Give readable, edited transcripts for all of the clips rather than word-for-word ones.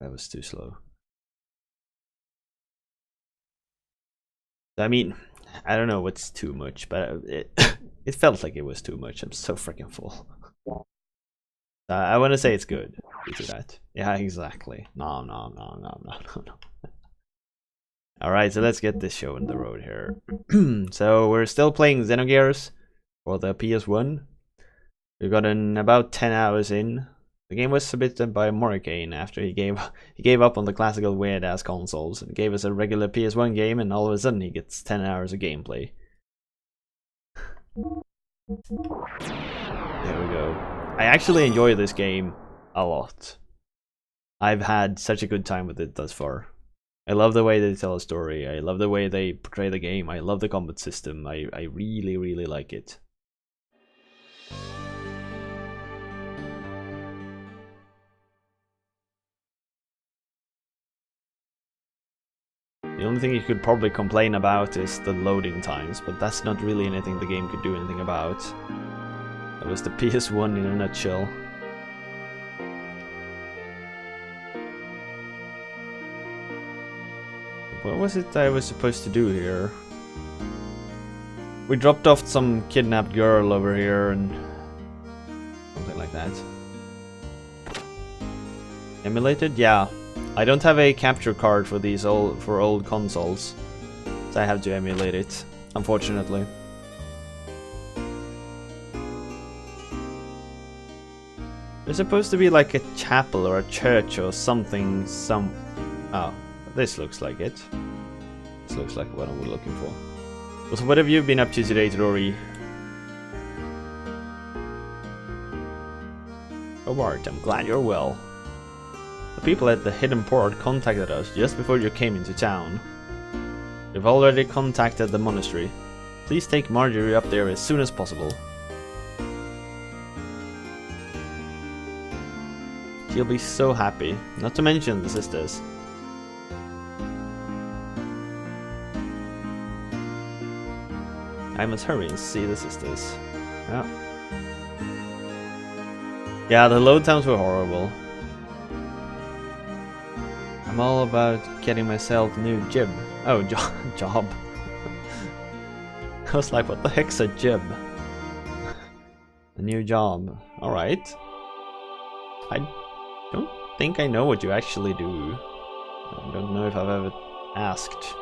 That was too slow. I mean, I don't know what's too much, but it felt like it was too much. I'm so freaking full. I want to say it's good. You do that. Yeah, exactly. No. Alright, so let's get this show on the road here. So we're still playing Xenogears for the PS1. We got in about 10 hours in. The game was submitted by Morricane after he gave up on the classical weird ass consoles and gave us a regular PS1 game, and all of a sudden he gets 10 hours of gameplay. There we go. I actually enjoy this game a lot. I've had such a good time with it thus far. I love the way they tell a story. I love the way they portray the game. I love the combat system. I really, really like it. The only thing you could probably complain about is the loading times, but that's not really anything the game could do anything about. That was the PS1 in a nutshell. What was it I was supposed to do here? We dropped off some kidnapped girl over here and something like that. Emulated? Yeah. I don't have a capture card for these old consoles, so I have to emulate it, unfortunately. There's supposed to be like a chapel or a church or something. Oh, this looks like it. This looks like what I'm looking for. So what have you been up to today, Rory? Oh, Bart, I'm glad you're well. The people at the hidden port contacted us just before you came into town. We've already contacted the monastery. Please take Marjorie up there as soon as possible. She'll be so happy, not to mention the sisters. I must hurry and see the sisters. Yeah, the load times were horrible. I'm all about getting myself a new jib. Oh, job. I was like, what the heck's a jib? A new job. Alright. I don't think I know what you actually do. I don't know if I've ever asked.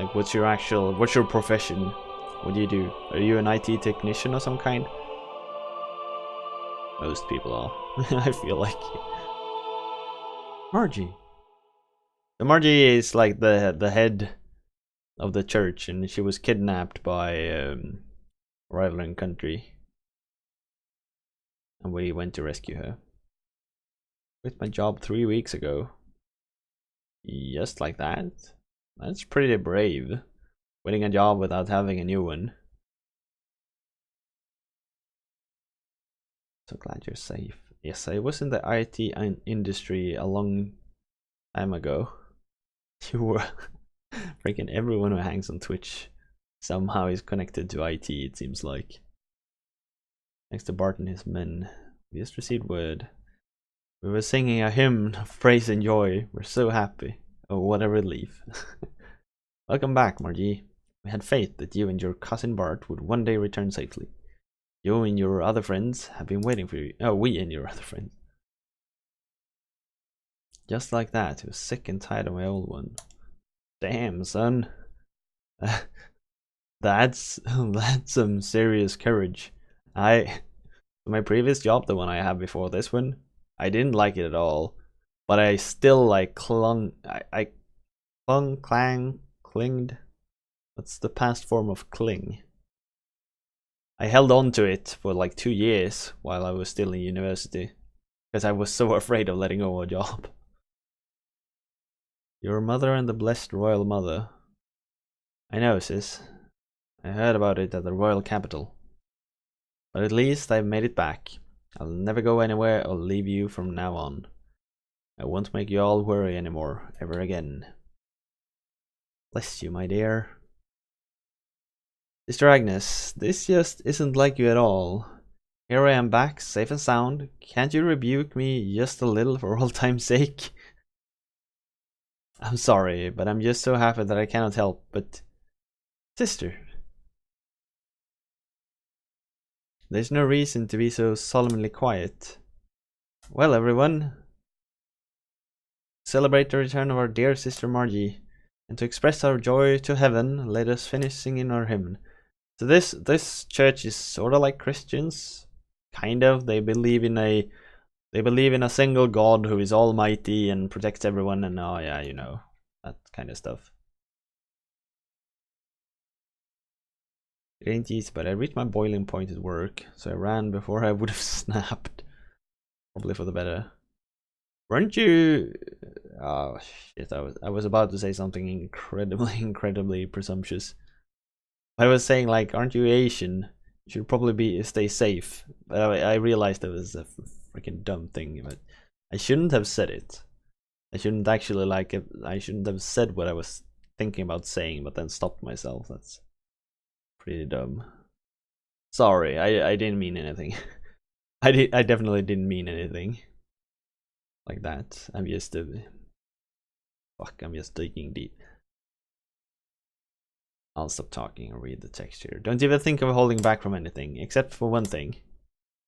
Like, what's your profession? What do you do? Are you an IT technician or some kind? Most people are. I feel like. Margie. So Margie is like the head of the church, and she was kidnapped by rivaling country, and we went to rescue her. Quit my job 3 weeks ago. Just like that. That's pretty brave. Quitting a job without having a new one. So glad you're safe. Yes, I was in the IT industry a long time ago. You were. Freaking everyone who hangs on Twitch somehow is connected to IT, it seems like. Thanks to Bart and his men. We just received word. We were singing a hymn of praise and joy. We're so happy. Oh, what a relief. Welcome back, Margie. We had faith that you and your cousin Bart would one day return safely. You and your other friends have been waiting for you. Oh, we and your other friends. Just like that, he was sick and tired of my old one. Damn, son. That's some serious courage. My previous job, the one I had before this one, I didn't like it at all. But I still like clinged. What's the past form of cling? I held on to it for like 2 years while I was still in university, because I was so afraid of letting go of a job. Your mother and the blessed royal mother. I know, sis. I heard about it at the royal capital. But at least I've made it back. I'll never go anywhere or leave you from now on. I won't make you all worry anymore, ever again. Bless you, my dear. Sister Agnes, this just isn't like you at all. Here I am back, safe and sound. Can't you rebuke me just a little for old time's sake? I'm sorry, but I'm just so happy that I cannot help but... Sister. There's no reason to be so solemnly quiet. Well, everyone. Celebrate the return of our dear sister Margie. And to express our joy to heaven, let us finish singing our hymn. So this church is sort of like Christians. Kind of. They believe in a single God who is almighty and protects everyone, and oh yeah, you know, that kind of stuff. It ain't easy, but I reached my boiling point at work, so I ran before I would have snapped. Probably for the better. Weren't you... Oh shit, I was about to say something incredibly presumptuous. I was saying, like, aren't you Asian? You should probably stay safe. But I realized it was a freaking dumb thing, but I shouldn't have said it. I shouldn't actually I shouldn't have said what I was thinking about saying, but then stopped myself. That's pretty dumb. Sorry, I didn't mean anything. I definitely didn't mean anything like that. I'm just digging deep. I'll stop talking and read the text here. Don't even think of holding back from anything, except for one thing.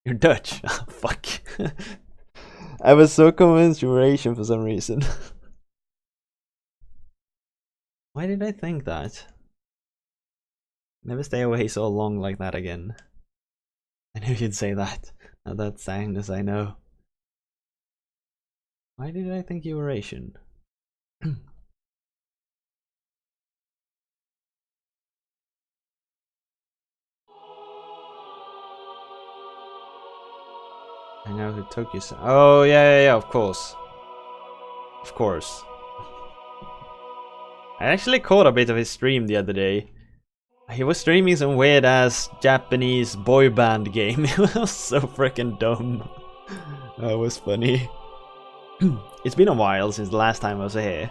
You're Dutch. Oh, fuck. I was so convinced you were Asian for some reason. Why did I think that? Never stay away so long like that again. I knew you'd say that. Now that's Agnes, I know. Why did I think you were Asian? I know who took you. Oh yeah, of course. Of course. I actually caught a bit of his stream the other day. He was streaming some weird ass Japanese boy band game. It was so freaking dumb. That was funny. It's been a while since the last time I was here.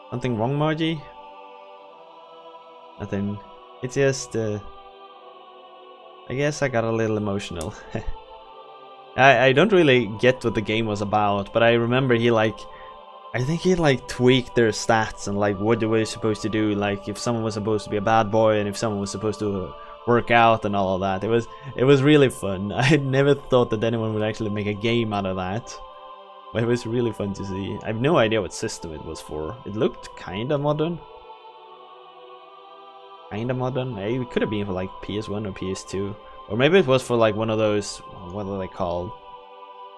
Something wrong, Margie? Nothing. It's just I guess I got a little emotional. I don't really get what the game was about, but I remember I think he tweaked their stats and what they were supposed to do, like if someone was supposed to be a bad boy and if someone was supposed to work out and all of that. It was really fun. I had never thought that anyone would actually make a game out of that. But it was really fun to see. I have no idea what system it was for. It looked kinda modern. It could have been for like PS1 or PS2. Or maybe it was for like one of those, what are they called?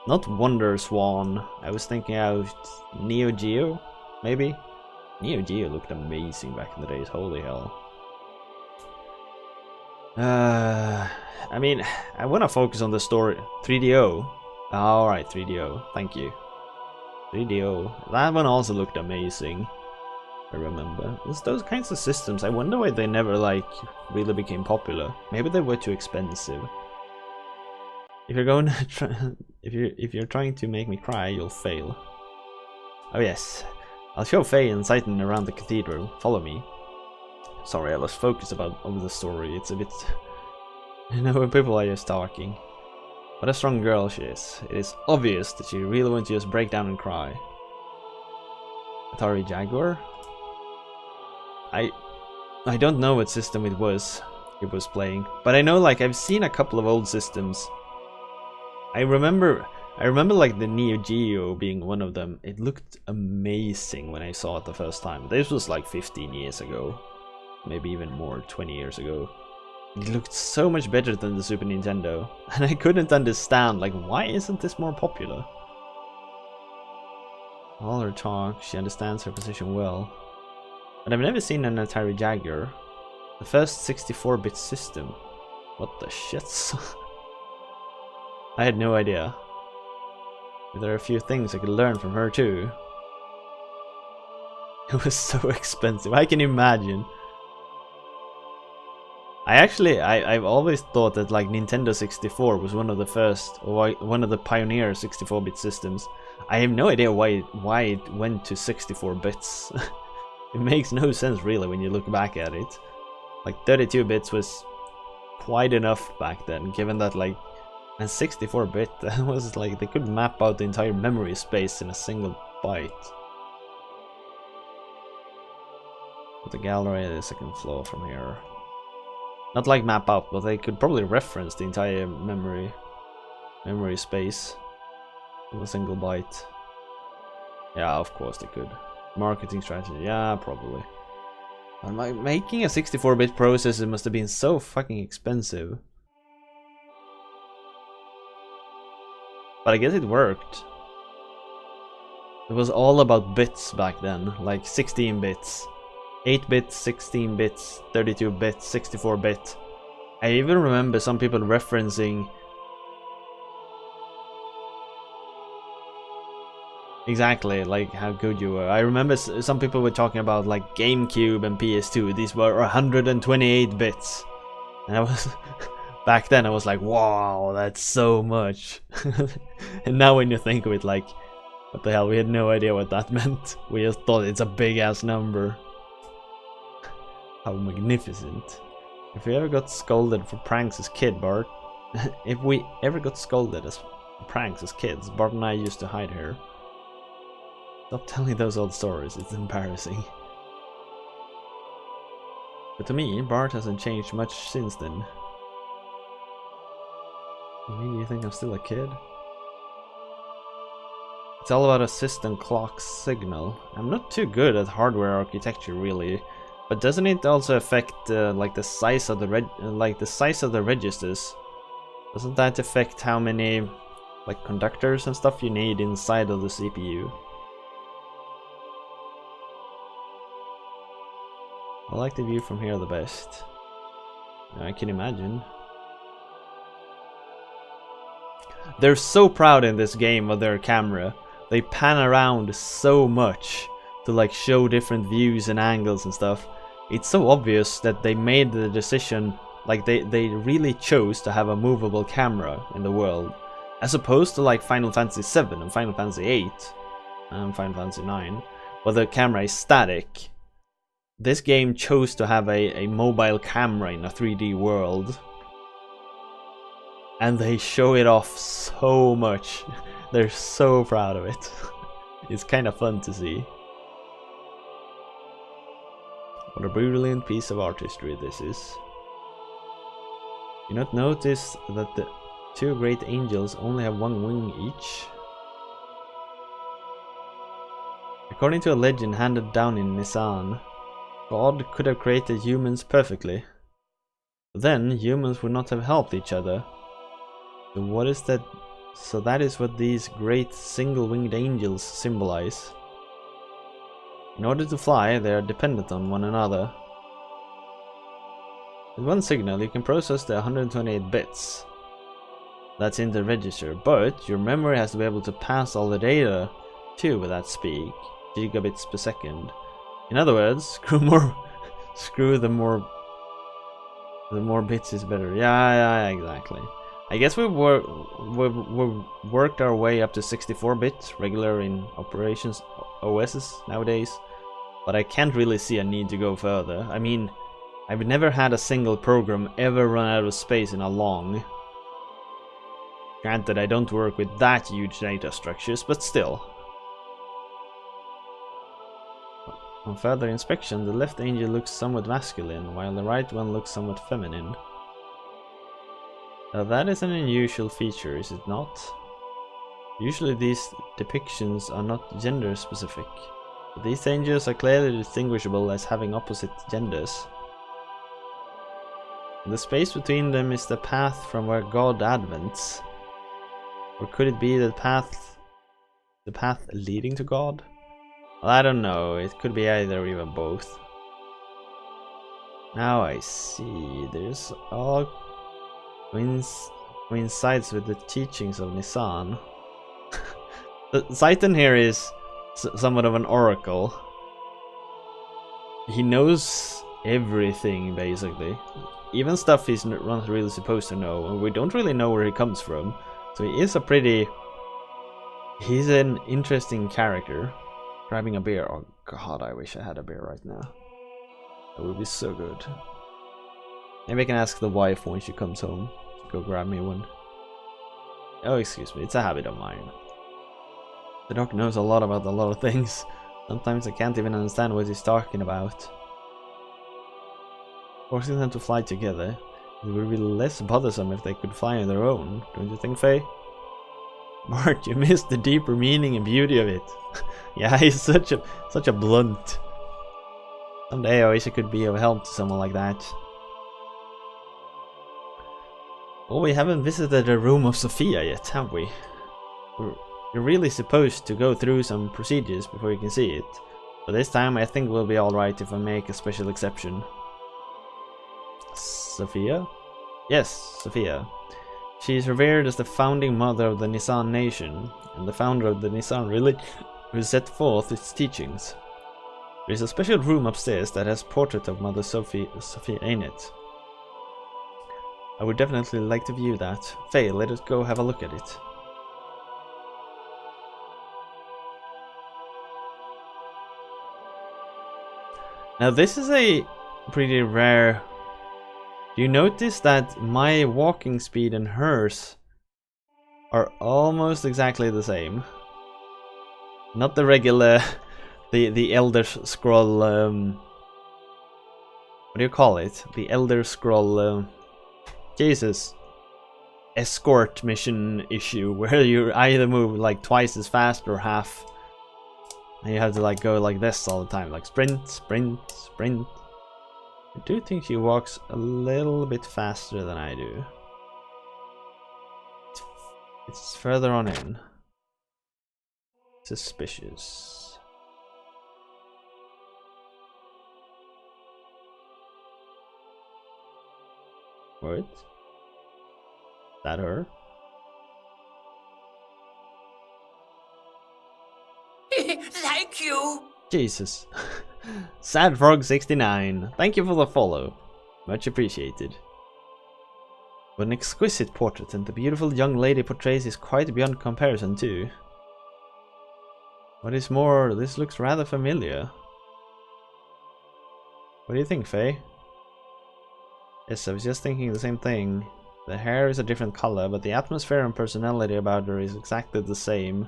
Not Wonder Swan. I was thinking out Neo Geo, maybe? Neo Geo looked amazing back in the days, holy hell. I mean, I want to focus on the story. 3DO. Alright, 3DO, thank you. 3DO. That one also looked amazing. I remember. It's those kinds of systems. I wonder why they never really became popular. Maybe they were too expensive. If you're going to try, if you're trying to make me cry, you'll fail. Oh yes, I'll show Faye and Titan around the cathedral. Follow me. Sorry, I lost focus over the story. It's a bit, you know, when people are just talking. What a strong girl she is. It is obvious that she really wants to just break down and cry. Atari Jaguar. I don't know what system it was playing, but I know I've seen a couple of old systems. I remember the Neo Geo being one of them. It looked amazing when I saw it the first time. This was 15 years ago, maybe even more, 20 years ago. It looked so much better than the Super Nintendo, and I couldn't understand why isn't this more popular? All her talk, she understands her position well. But I've never seen an Atari Jaguar. The first 64-bit system. What the shits? I had no idea. But there are a few things I could learn from her too. It was so expensive, I can imagine. I've always thought that Nintendo 64 was one of the first, or one of the pioneer 64-bit systems. I have no idea why it went to 64 bits. It makes no sense really when you look back at it. 32 bits was quite enough back then, given that and 64-bit, that was they could map out the entire memory space in a single byte. Put the gallery at the second floor from here. Not like map out, but they could probably reference the entire memory space from a single byte. Yeah, of course they could. Marketing strategy, yeah, probably. But making a 64-bit processor must have been so fucking expensive. But I guess it worked. It was all about bits back then, like 16 bits. 8 bits, 16 bits, 32 bits, 64 bit. I even remember some people referencing exactly like how good you were. I remember some people were talking about like GameCube and PS2. These were 128 bits. And I was back then I was like, wow, that's so much. And now when you think of it, like, what the hell, we had no idea what that meant. We just thought it's a big ass number. How magnificent. If we ever got scolded for pranks as kid, Bart. If we ever got scolded as pranks as kids, Bart and I used to hide here. Stop telling those old stories, it's embarrassing. But to me, Bart hasn't changed much since then. You mean you think I'm still a kid? It's all about a system clock signal. I'm not too good at hardware architecture really, but doesn't it also affect like the size of the registers? Doesn't that affect how many like conductors and stuff you need inside of the CPU? I like the view from here the best. I can imagine. They're so proud in this game of their camera. They pan around so much to like show different views and angles and stuff. It's so obvious that they made the decision, like they really chose to have a movable camera in the world. As opposed to like Final Fantasy 7 and Final Fantasy 8 and Final Fantasy 9, where the camera is static. This game chose to have a mobile camera in a 3D world. And they show it off so much. They're so proud of it. It's kind of fun to see. What a brilliant piece of artistry this is. You not notice that the two great angels only have one wing each? According to a legend handed down in Nisan, God could have created humans perfectly. But then humans would not have helped each other. So what is that? So that is what these great single-winged angels symbolize. In order to fly, they are dependent on one another. With one signal, you can process the 128 bits that's in the register, but your memory has to be able to pass all the data too with that speed, gigabits per second. In other words, screw the more bits is better. Yeah, exactly. I guess we worked our way up to 64-bit regular in operations OSs nowadays, but I can't really see a need to go further. I mean, I've never had a single program ever run out of space in a long. Granted, I don't work with that huge data structures, but still. On further inspection, the left angel looks somewhat masculine, while the right one looks somewhat feminine. Now that is an unusual feature, is it not? Usually these depictions are not gender specific, but these angels are clearly distinguishable as having opposite genders. The space between them is the path from where God advents. Or could it be the path leading to God? Well, I don't know, it could be either or even both. Now I see, there's all coincides with the teachings of Nisan. Satan here is somewhat of an oracle. He knows everything basically, even stuff he's not really supposed to know, and we don't really know where he comes from. So he's an interesting character. Grabbing a beer. Oh god, I wish I had a beer right now. That would be so good. Maybe I can ask the wife when she comes home to go grab me one. Oh, excuse me, it's a habit of mine. The dog knows a lot about a lot of things. Sometimes I can't even understand what he's talking about. Forcing them to fly together. It would be less bothersome if they could fly on their own, don't you think, Faye? Mark, you missed the deeper meaning and beauty of it. Yeah, he's such a blunt. Someday I wish I could be of help to someone like that. Oh, we haven't visited the room of Sophia yet, have we? You're really supposed to go through some procedures before you can see it. But this time I think we'll be alright if I make a special exception. Sophia? Yes, Sophia. She is revered as the founding mother of the Nisan nation, and the founder of the Nisan religion who set forth its teachings. There is a special room upstairs that has a portrait of Mother Sophia in it. I would definitely like to view that. Faye, let us go have a look at it. Now this is a pretty rare... Do you notice that my walking speed and hers are almost exactly the same? Not the regular, the Elder Scroll, what do you call it? The Elder Scroll, Jesus, escort mission issue, where you either move like twice as fast or half. And you have to like go like this all the time, like sprint, sprint, sprint. I do think she walks a little bit faster than I do. It's further on in. Suspicious. What? Is that her? Thank you. Jesus. SadFrog69, thank you for the follow. Much appreciated. What an exquisite portrait, and the beautiful young lady portrays is quite beyond comparison too. What is more, this looks rather familiar. What do you think, Faye? Yes, I was just thinking the same thing. The hair is a different color, but the atmosphere and personality about her is exactly the same.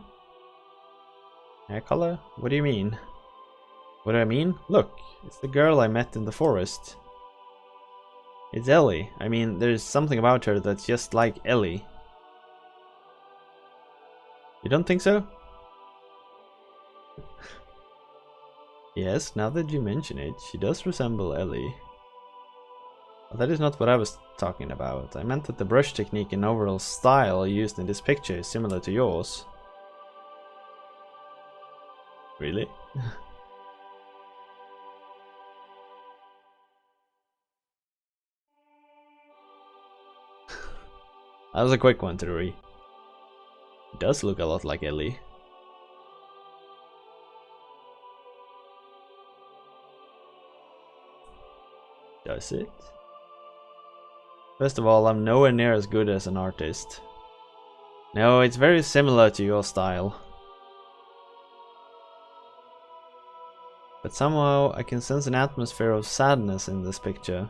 Hair color? What do you mean? What do I mean? Look, it's the girl I met in the forest. It's Ellie. I mean, there's something about her that's just like Ellie. You don't think so? Yes, now that you mention it, she does resemble Ellie. But that is not what I was talking about. I meant that the brush technique and overall style used in this picture is similar to yours. Really? That was a quick one to read. It does look a lot like Ellie. Does it? First of all, I'm nowhere near as good as an artist. No, it's very similar to your style. But somehow I can sense an atmosphere of sadness in this picture.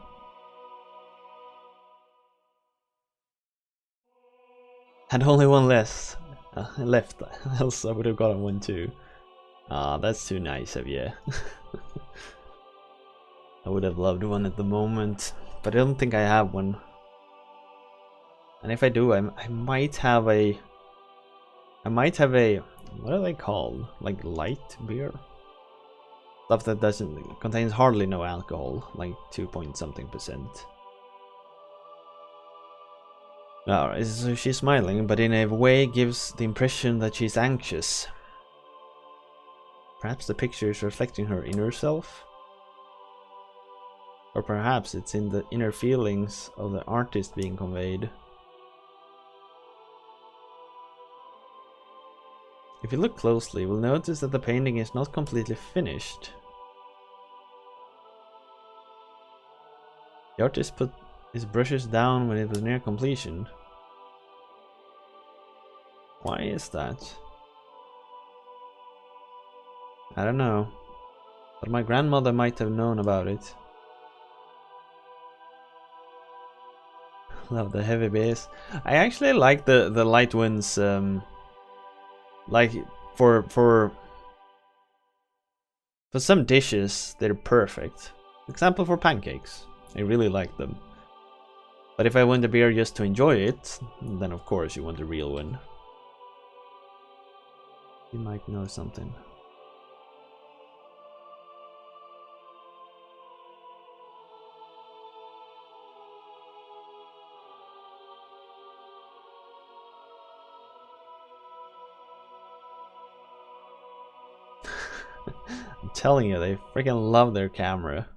Had only one left, else I would have gotten one too. Ah, that's too nice of you. I would have loved one at the moment, but I don't think I have one. And if I do, I might have a... what are they called? Like light beer? Stuff that contains hardly no alcohol, like 2-point-something%. Alright, so she's smiling, but in a way gives the impression that she's anxious. Perhaps the picture is reflecting her inner self? Or perhaps it's in the inner feelings of the artist being conveyed. If you look closely, you'll notice that the painting is not completely finished. The artist put his brushes down when it was near completion. Why is that? I don't know, but my grandmother might have known about it. Love the heavy bass. I actually like the light ones. Like for some dishes, they're perfect. For example, for pancakes. I really like them. But if I want the beer just to enjoy it, then of course you want the real one. You might know something. I'm telling you, they freaking love their camera.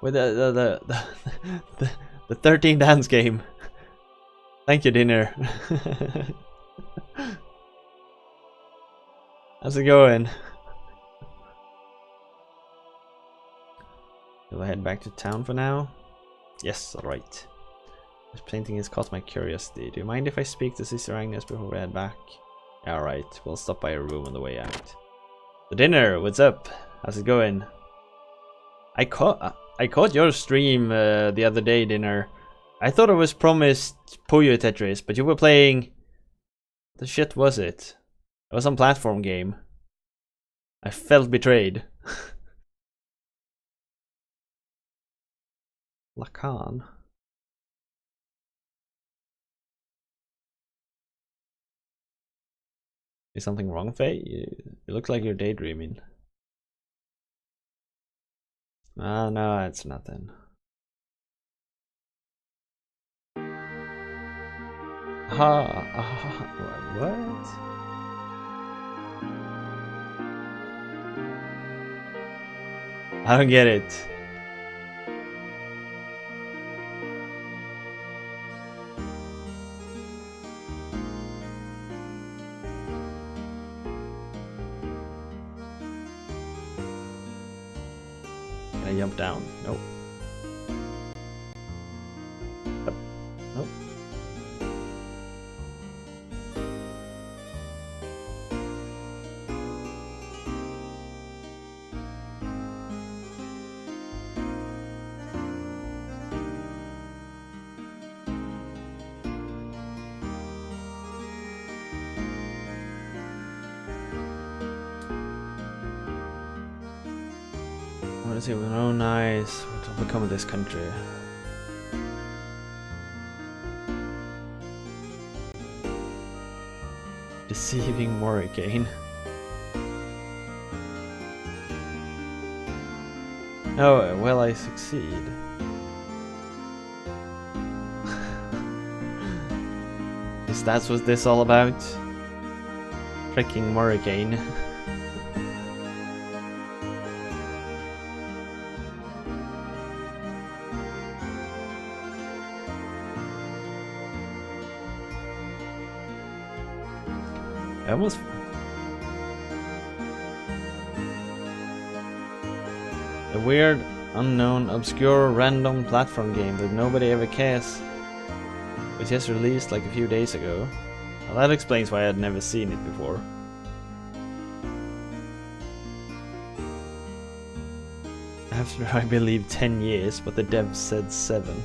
With the 13 dance game. Thank you, dinner. How's it going? Will I head back to town for now? Yes, alright. This painting has caught my curiosity. Do you mind if I speak to Sister Agnes before we head back? Alright, we'll stop by her room on the way out. The dinner, what's up? How's it going? I caught your stream the other day, dinner. I thought I was promised Puyo Tetris, but you were playing... The shit was it? It was some platform game. I felt betrayed. Lacan. Is something wrong, Faye? You look like you're daydreaming. Ah, no, it's nothing. What? I don't get it. Can I jump down? Nope. Up. Nope. What is it? Oh, nice. What will become of this country? Deceiving Morricane. Oh, well, I succeed. Is that what this all about? Freaking Morricane. Almost. A weird, unknown, obscure, random platform game that nobody ever cares. It just released like a few days ago. Well, that explains why I had never seen it before. After, I believe, 10 years, but the devs said 7.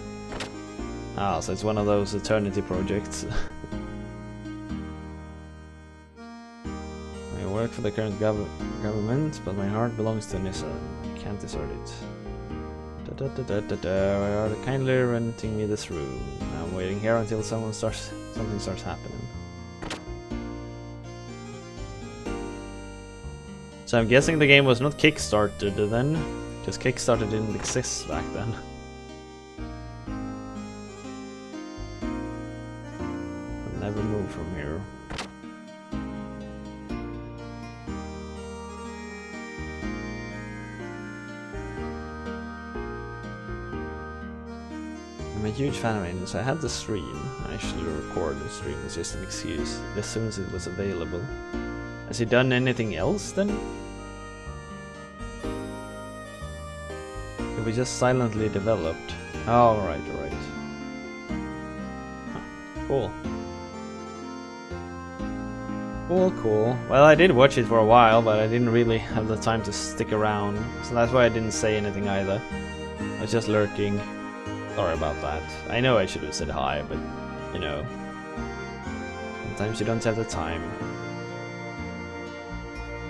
Ah, so it's one of those eternity projects. I work for the current government, but my heart belongs to Nissa. I can't desert it. Why are they kindly renting me this room? I'm waiting here until something starts happening. So I'm guessing the game was not kickstarted then, because Kickstarter didn't exist back then. I'll never move from here. I'm a huge fan of it, so I had to stream. I actually record the stream, it's just an excuse, as soon as it was available. Has he done anything else then? It was just silently developed. Oh, alright. Huh, cool. Well, I did watch it for a while, but I didn't really have the time to stick around, so that's why I didn't say anything either. I was just lurking. Sorry about that. I know I should have said hi, but, you know, sometimes you don't have the time.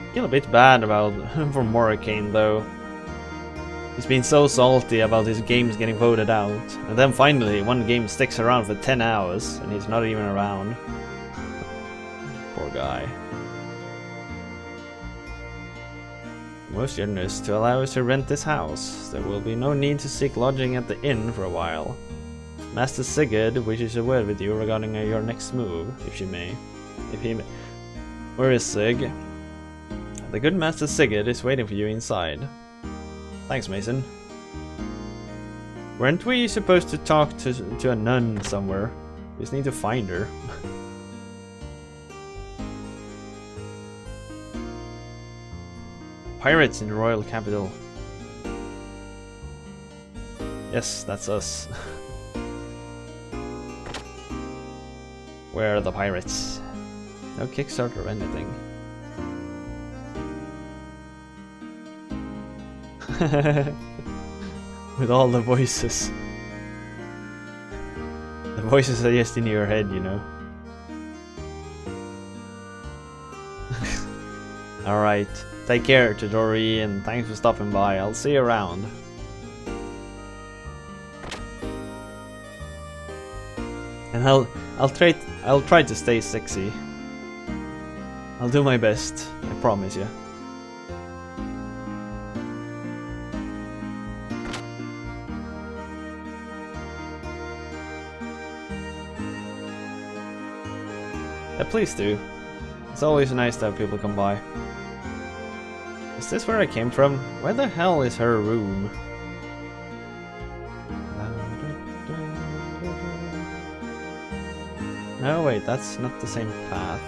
I feel a bit bad about for Morricane though. He's been so salty about his games getting voted out. And then finally, one game sticks around for 10 hours and he's not even around. Poor guy. Most generous to allow us to rent this house. There will be no need to seek lodging at the inn for a while. Master Sigurd wishes a word with you regarding your next move, if she may. If he may. Where is Sig? The good Master Sigurd is waiting for you inside. Thanks, Mason. Weren't we supposed to talk to a nun somewhere? We just need to find her. Pirates in the royal capital. Yes, that's us. Where are the pirates? No Kickstarter or anything. With all the voices. The voices are just in your head, you know. Alright, take care, Chidori, and thanks for stopping by. I'll see you around. And I'll try to stay sexy. I'll do my best, I promise you. Yeah, please do. It's always nice to have people come by. Is this where I came from? Where the hell is her room? No, wait, that's not the same path.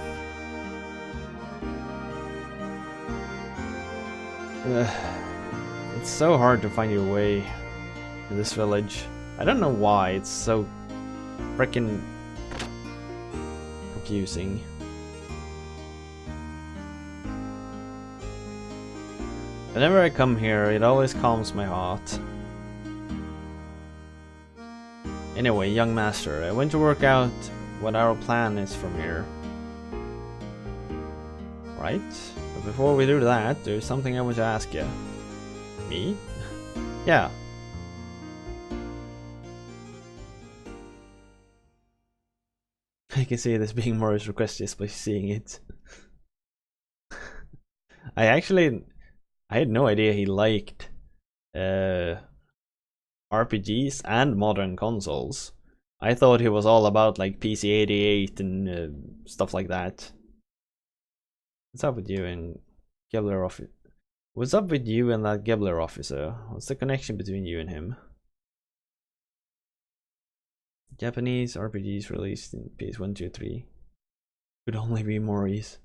It's so hard to find your way to this village. I don't know why, it's so freaking confusing. Whenever I come here, it always calms my heart. Anyway, young master, I went to work out what our plan is from here. Right? But before we do that, there's something I want to ask you. Me? Yeah. I can see this being Morris' request just by seeing it. I had no idea he liked RPGs and modern consoles. I thought he was all about like PC-88 and stuff like that. What's up with you and Gebler officer? What's up with you and that Gebler officer? What's the connection between you and him? Japanese RPGs released in PS1, 2, 3. Could only be Maurice.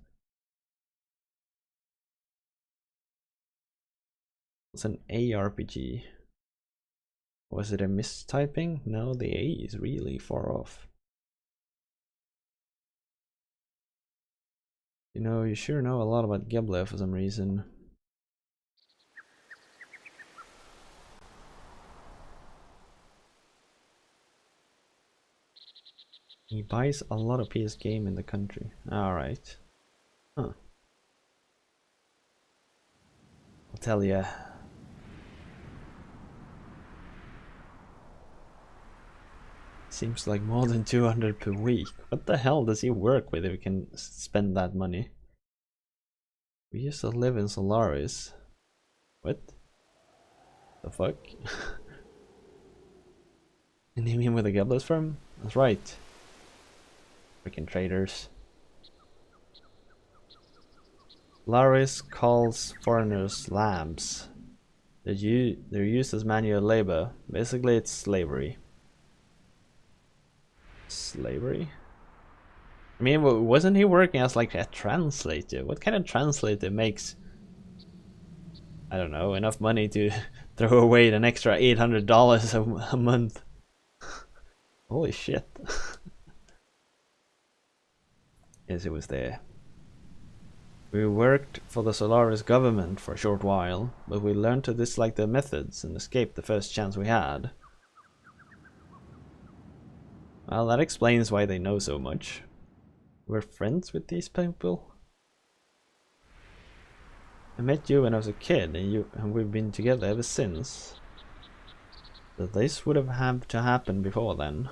What's an ARPG? Was it a mistyping? No, the A is really far off. You know, you sure know a lot about Gebler for some reason. He buys a lot of PS game in the country. Alright. Huh. I'll tell ya. Seems like more than 200 per week. What the hell does he work with if he can spend that money? We used to live in Solaris. What? The fuck? And you mean with the Gebler's firm? That's right. Freaking traitors. Solaris calls foreigners lambs. They're used as manual labor. Basically, it's slavery. Slavery? I mean, wasn't he working as like a translator? What kind of translator makes, I don't know, enough money to throw away an extra $800 a month? Holy shit. Yes, it was there. We worked for the Solaris government for a short while, but we learned to dislike their methods and escaped the first chance we had. Well, that explains why they know so much. We're friends with these people? I met you when I was a kid, and we've been together ever since. That this would have had to happen before then.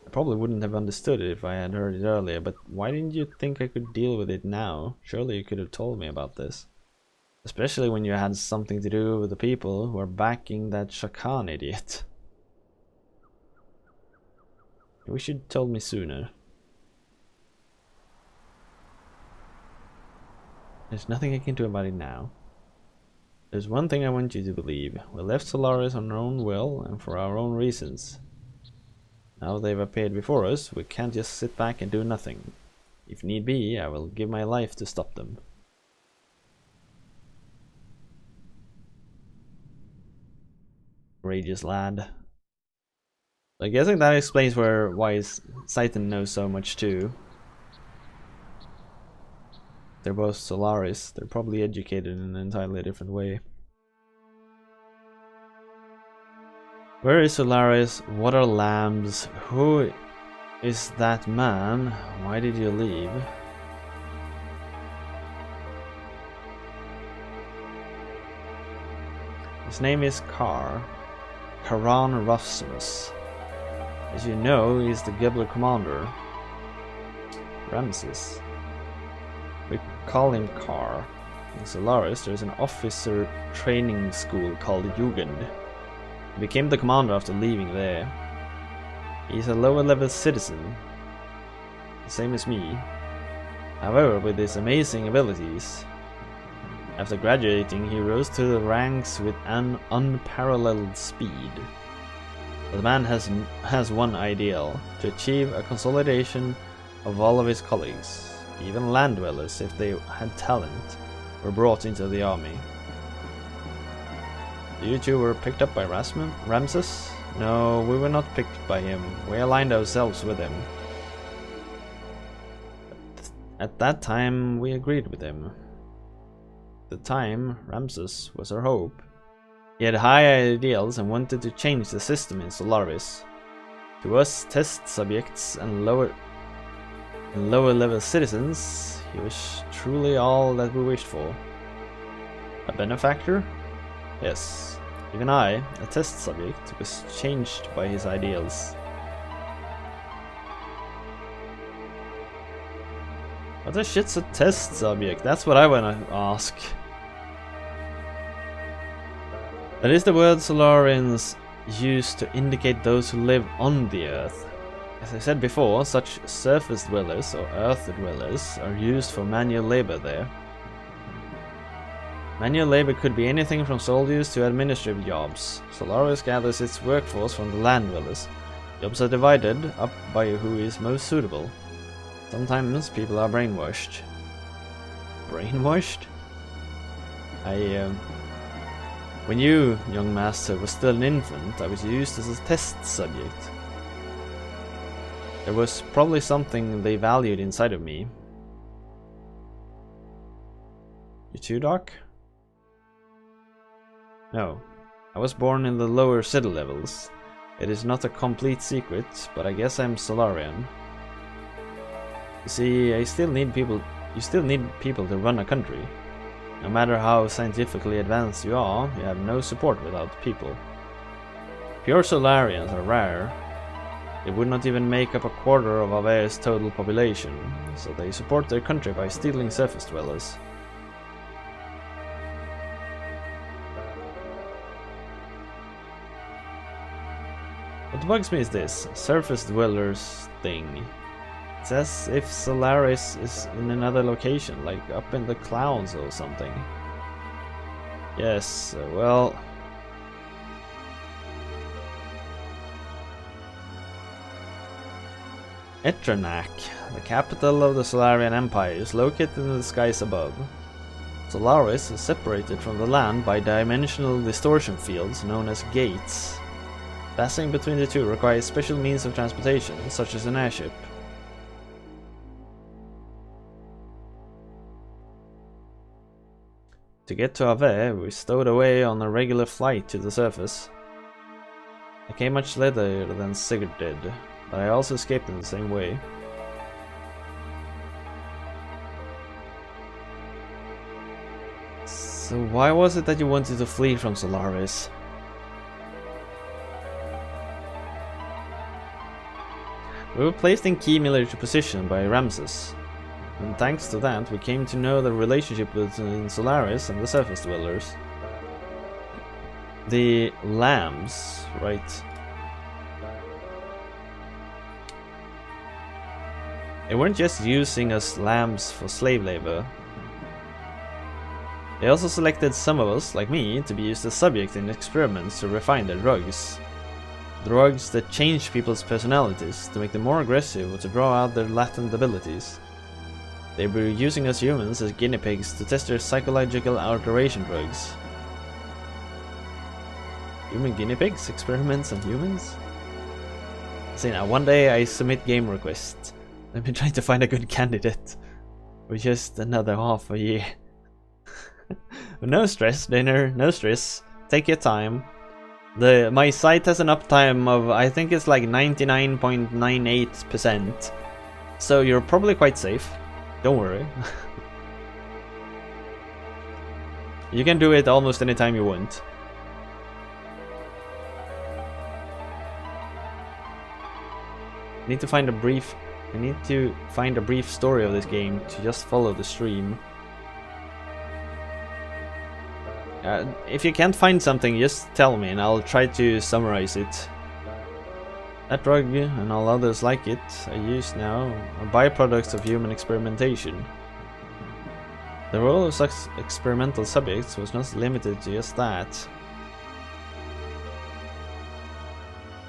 I probably wouldn't have understood it if I had heard it earlier, but why didn't you think I could deal with it now? Surely you could have told me about this. Especially when you had something to do with the people who are backing that Shakan idiot. I wish you'd told me sooner. There's nothing I can do about it now. There's one thing I want you to believe. We left Solaris on our own will and for our own reasons. Now they've appeared before us, we can't just sit back and do nothing. If need be, I will give my life to stop them. Courageous lad. I guess that explains why Satan knows so much too. They're both Solaris. They're probably educated in an entirely different way. Where is Solaris? What are lambs? Who is that man? Why did you leave? His name is Karan Rasmus. As you know, he is the Gibbler commander. Ramses. We call him Kar. In Solaris, there's an officer training school called Jugend. He became the commander after leaving there. He's a lower level citizen, the same as me. However, with his amazing abilities, after graduating he rose to the ranks with an unparalleled speed. The man has one ideal: to achieve a consolidation of all of his colleagues. Even land dwellers, if they had talent, were brought into the army. You two were picked up by Ramses? No, we were not picked by him. We aligned ourselves with him. At that time, we agreed with him. At the time, Ramses was our hope. He had high ideals and wanted to change the system in Solaris. To us test subjects and lower level citizens, he was truly all that we wished for. A benefactor? Yes. Even I, a test subject, was changed by his ideals. What the shit's a test subject? That's what I wanna ask. That is the word Solarians use to indicate those who live on the Earth. As I said before, such surface dwellers or Earth dwellers are used for manual labor there. Manual labor could be anything from soldiers to administrative jobs. Solaris gathers its workforce from the land dwellers. Jobs are divided up by who is most suitable. Sometimes people are brainwashed. Brainwashed? When you, young master, was still an infant, I was used as a test subject. There was probably something they valued inside of me. You too, Doc? No. I was born in the lower city levels. It is not a complete secret, but I guess I'm Solarian. You see, you still need people to run a country. No matter how scientifically advanced you are, you have no support without people. Pure Solarians are rare. They would not even make up a quarter of Aveir's total population, so they support their country by stealing surface dwellers. What bugs me is this surface dwellers thing. It's as if Solaris is in another location, like up in the clouds or something. Yes, well... Etranak, the capital of the Solarian Empire, is located in the skies above. Solaris is separated from the land by dimensional distortion fields known as gates. Passing between the two requires special means of transportation, such as an airship. To get to Aveir, we stowed away on a regular flight to the surface. I came much later than Sigurd did, but I also escaped in the same way. So why was it that you wanted to flee from Solaris? We were placed in key military position by Ramses, and thanks to that we came to know the relationship between Solaris and the surface dwellers. The lambs, right? They weren't just using us lambs for slave labor. They also selected some of us, like me, to be used as subjects in experiments to refine their drugs. Drugs that change people's personalities, to make them more aggressive or to draw out their latent abilities. They were using us humans as guinea pigs to test their psychological alteration drugs. Human guinea pigs? Experiments on humans? See now, one day I submit game requests. I've been trying to find a good candidate for just another half a year. No stress, Dinner, no stress. Take your time. My site has an uptime of, I think it's like 99.98%. So you're probably quite safe. Don't worry. You can do it almost anytime you want. I need to find a brief story of this game to just follow the stream. If you can't find something, just tell me and I'll try to summarize it. That drug and all others like it I use now are byproducts of human experimentation. The role of such experimental subjects was not limited to just that.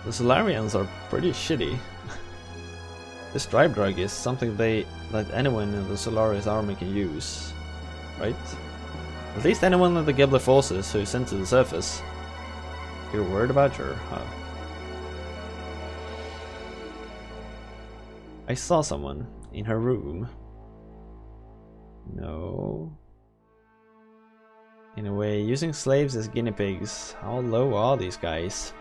The Solarians are pretty shitty. This drive drug is something that anyone in the Solaris army can use, right? At least anyone in the Gebler forces who is sent to the surface. You're worried about her, huh? I saw someone in her room. No. In a way, using slaves as guinea pigs. How low are these guys?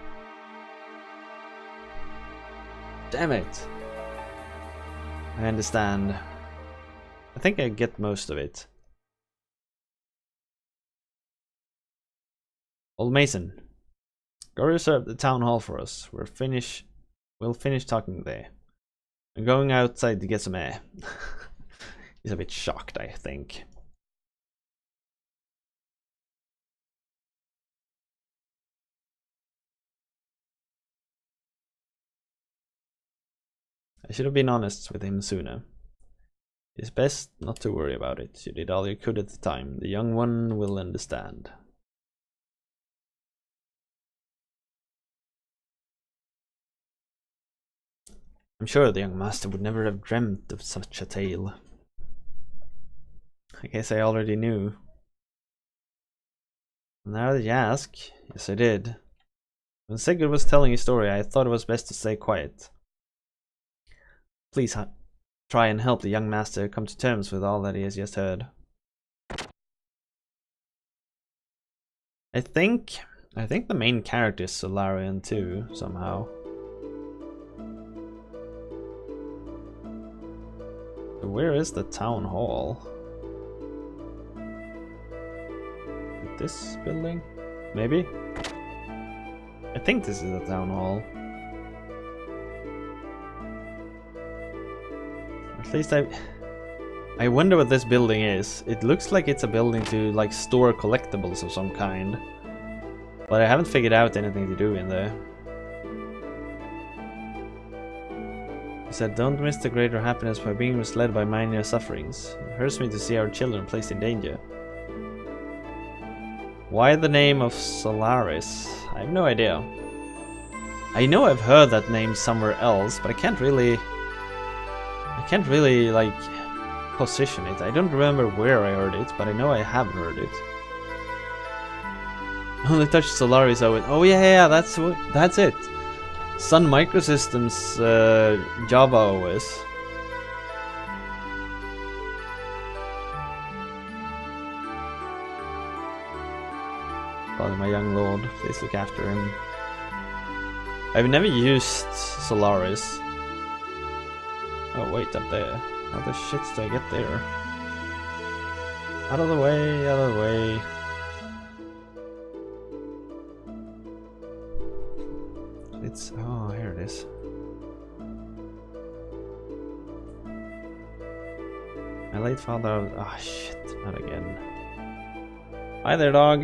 Damn it! I understand. I think I get most of it. Old Mason, go reserve the town hall for us. We'll finish talking there. I'm going outside to get some air. He's a bit shocked, I think. I should have been honest with him sooner. It's best not to worry about it. You did all you could at the time. The young one will understand. I'm sure the young master would never have dreamt of such a tale. I guess I already knew. Now that you ask, yes I did. When Sigurd was telling his story, I thought it was best to stay quiet. Please try and help the young master come to terms with all that he has just heard. I think the main character is Solarian too, somehow. Where is the town hall? This building? Maybe? I think this is the town hall. At least I wonder what this building is. It looks like it's a building to like store collectibles of some kind. But I haven't figured out anything to do in there. He said, don't miss the greater happiness by being misled by minor sufferings. It hurts me to see our children placed in danger. Why the name of Solaris? I have no idea. I know I've heard that name somewhere else, but I can't really like position it. I don't remember where I heard it, but I know I have heard it. Only touched Solaris oh yeah, that's it. Sun Microsystems Java OS. Father, my young lord, please look after him. I've never used Solaris. Oh wait, up there. How the shit do I get there? Out of the way, out of the way. It's oh, here it is. My late father. Oh shit! Not again. Hi there, dog.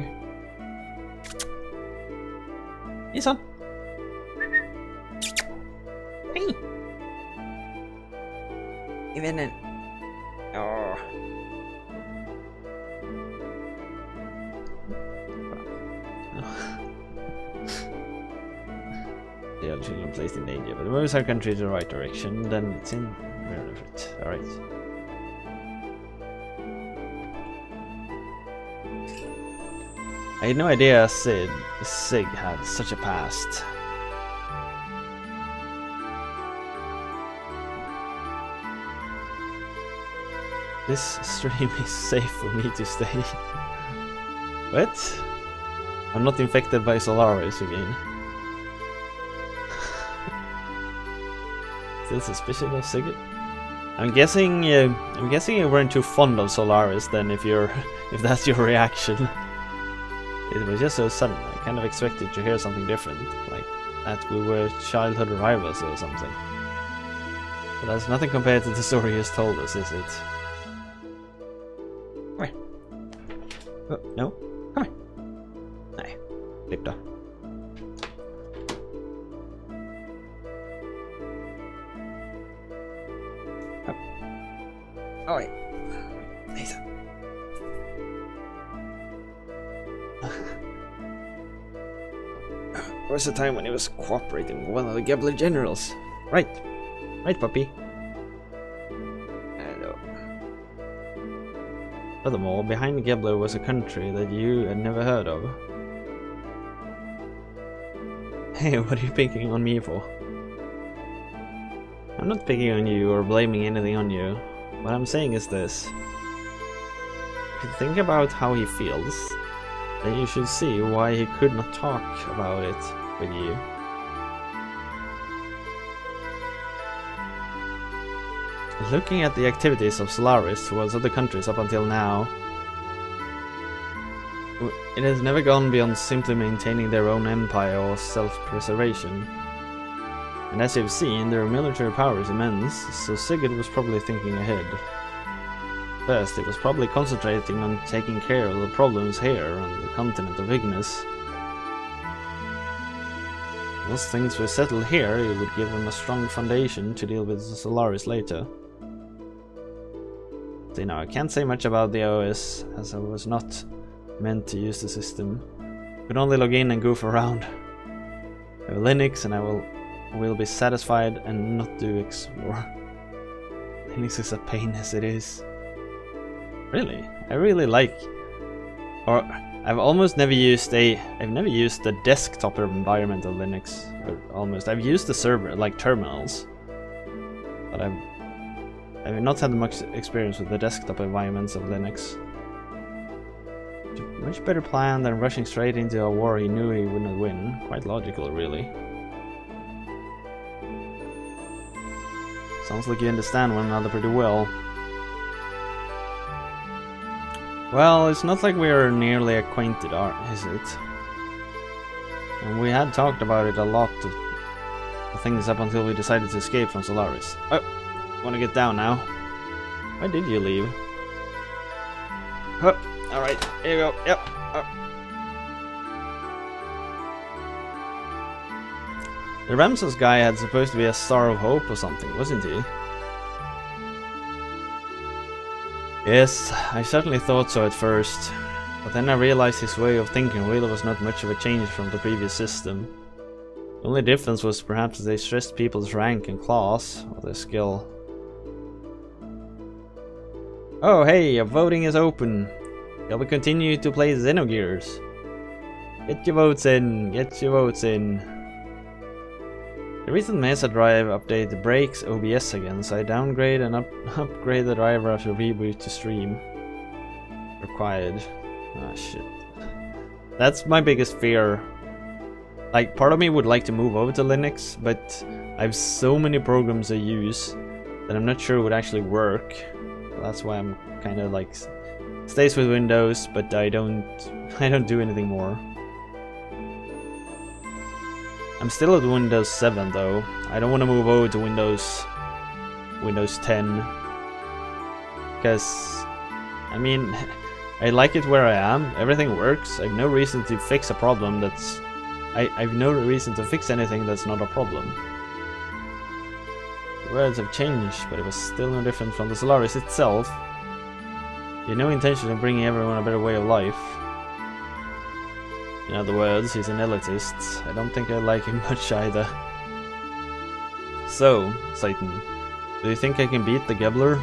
Hey, son. Hey. Even in. Oh. The other children placed in danger, but moves our country to the right direction, then it's in it. Alright. I had no idea Sig had such a past. This stream is safe for me to stay. What? I'm not infected by Solaris again. Still suspicious of Sigurd? I'm guessing you weren't too fond of Solaris then if that's your reaction. It was just so sudden. I kind of expected to hear something different, like that we were childhood rivals or something. But that's nothing compared to the story he has told us, is it? Come here. Oh, no? Come here. Nej, klipp då. Oj. Hejsan. There was a time when he was cooperating with one of the Gebler generals. Right. Right, puppy. Hello. Furthermore, behind Gebler was a country that you had never heard of. Hey, what are you picking on me for? I'm not picking on you or blaming anything on you. What I'm saying is this. If you think about how he feels, then you should see why he could not talk about it with you. Looking at the activities of Solaris towards other countries up until now, it has never gone beyond simply maintaining their own empire or self-preservation. And as you've seen, their military power is immense, so Sigurd was probably thinking ahead. First, he was probably concentrating on taking care of the problems here on the continent of Ignis. Once things were settled here, it would give him a strong foundation to deal with the Solaris later. So, I can't say much about the OS, as I was not meant to use the system. I could only log in and goof around. I have Linux and I will be satisfied and not do explore. Linux is a pain as it is. Really? I really like... Or, I've almost never used I've never used the desktop environment of Linux. Or almost. I've used the server, like terminals. But I've not had much experience with the desktop environments of Linux. Much better plan than rushing straight into a war he knew he would not win. Quite logical, really. Sounds like you understand one another pretty well. Well, it's not like we are nearly acquainted, is it? And we had talked about it a lot of things up until we decided to escape from Solaris. Oh, wanna get down now? Why did you leave? Oh, alright, here you go, yep. Oh. The Ramses guy had supposed to be a star of hope or something, wasn't he? Yes, I certainly thought so at first, but then I realized his way of thinking really was not much of a change from the previous system. The only difference was perhaps that they stressed people's rank and class, or their skill. Oh hey, voting is open! Shall we continue to play Xenogears? Get your votes in, get your votes in. The recent Mesa drive update breaks OBS again, so I downgrade and upgrade the driver after reboot to stream. Required. Ah shit. That's my biggest fear. Like, part of me would like to move over to Linux, but I have so many programs I use that I'm not sure would actually work. That's why I'm kind of like stays with Windows, but I don't do anything more. I'm still at Windows 7 though. I don't want to move over to Windows 10 because I mean I like it where I am. Everything works. I have no reason to fix a problem that's I've no reason to fix anything that's not a problem. The words have changed, but it was still no different from the Solaris itself. He had no intention of bringing everyone a better way of life. In other words, he's an elitist. I don't think I like him much either. So, Satan, do you think I can beat the Gebler?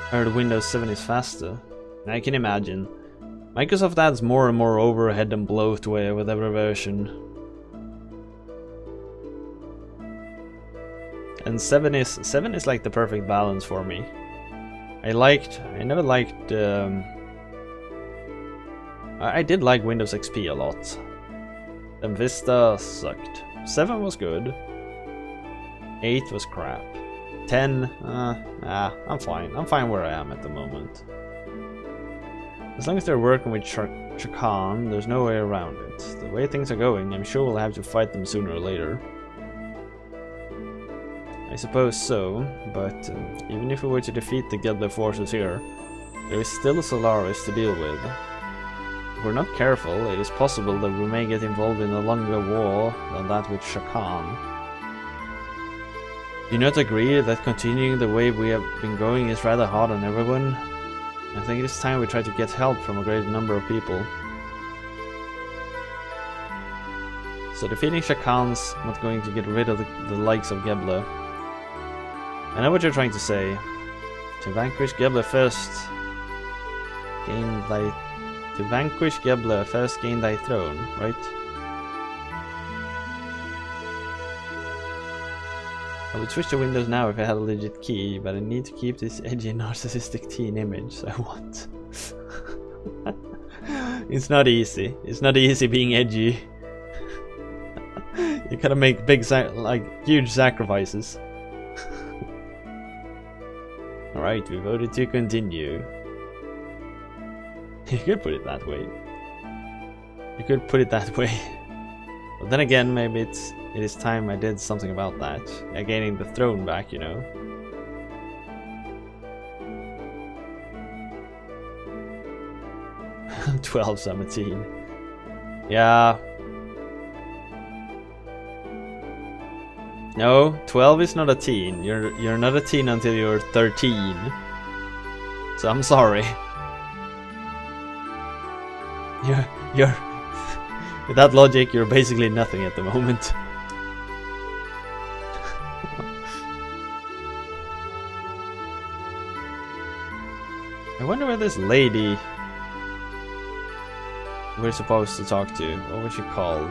I heard Windows 7 is faster. I can imagine. Microsoft adds more and more overhead and bloatware with every version. And 7 is like the perfect balance for me. I never liked I did like Windows XP a lot. Then Vista sucked. 7 was good. 8 was crap. 10, I'm fine. I'm fine where I am at the moment. As long as they're working with Chakan, there's no way around it. The way things are going, I'm sure we'll have to fight them sooner or later. I suppose so, but even if we were to defeat the Gebler forces here, there is still a Solaris to deal with. If we're not careful, it is possible that we may get involved in a longer war than that with Chakan. Do you not agree that continuing the way we have been going is rather hard on everyone? I think it is time we try to get help from a greater number of people. So defeating Chakan's not going to get rid of the likes of Gebler. I know what you're trying to say. To vanquish Gebler first, gain thy throne, right? I would switch to Windows now if I had a legit key, but I need to keep this edgy narcissistic teen image, so I want. It's not easy. It's not easy being edgy. You gotta make huge sacrifices. Alright, we voted to continue. You could put it that way. But then again, maybe it is time I did something about that. Gaining the throne back, you know. I'm 12, 17. Yeah. No, 12 is not a teen. You're not a teen until you're 13. So I'm sorry. You're with that logic, you're basically nothing at the moment. I wonder where this lady we're supposed to talk to. What was she called?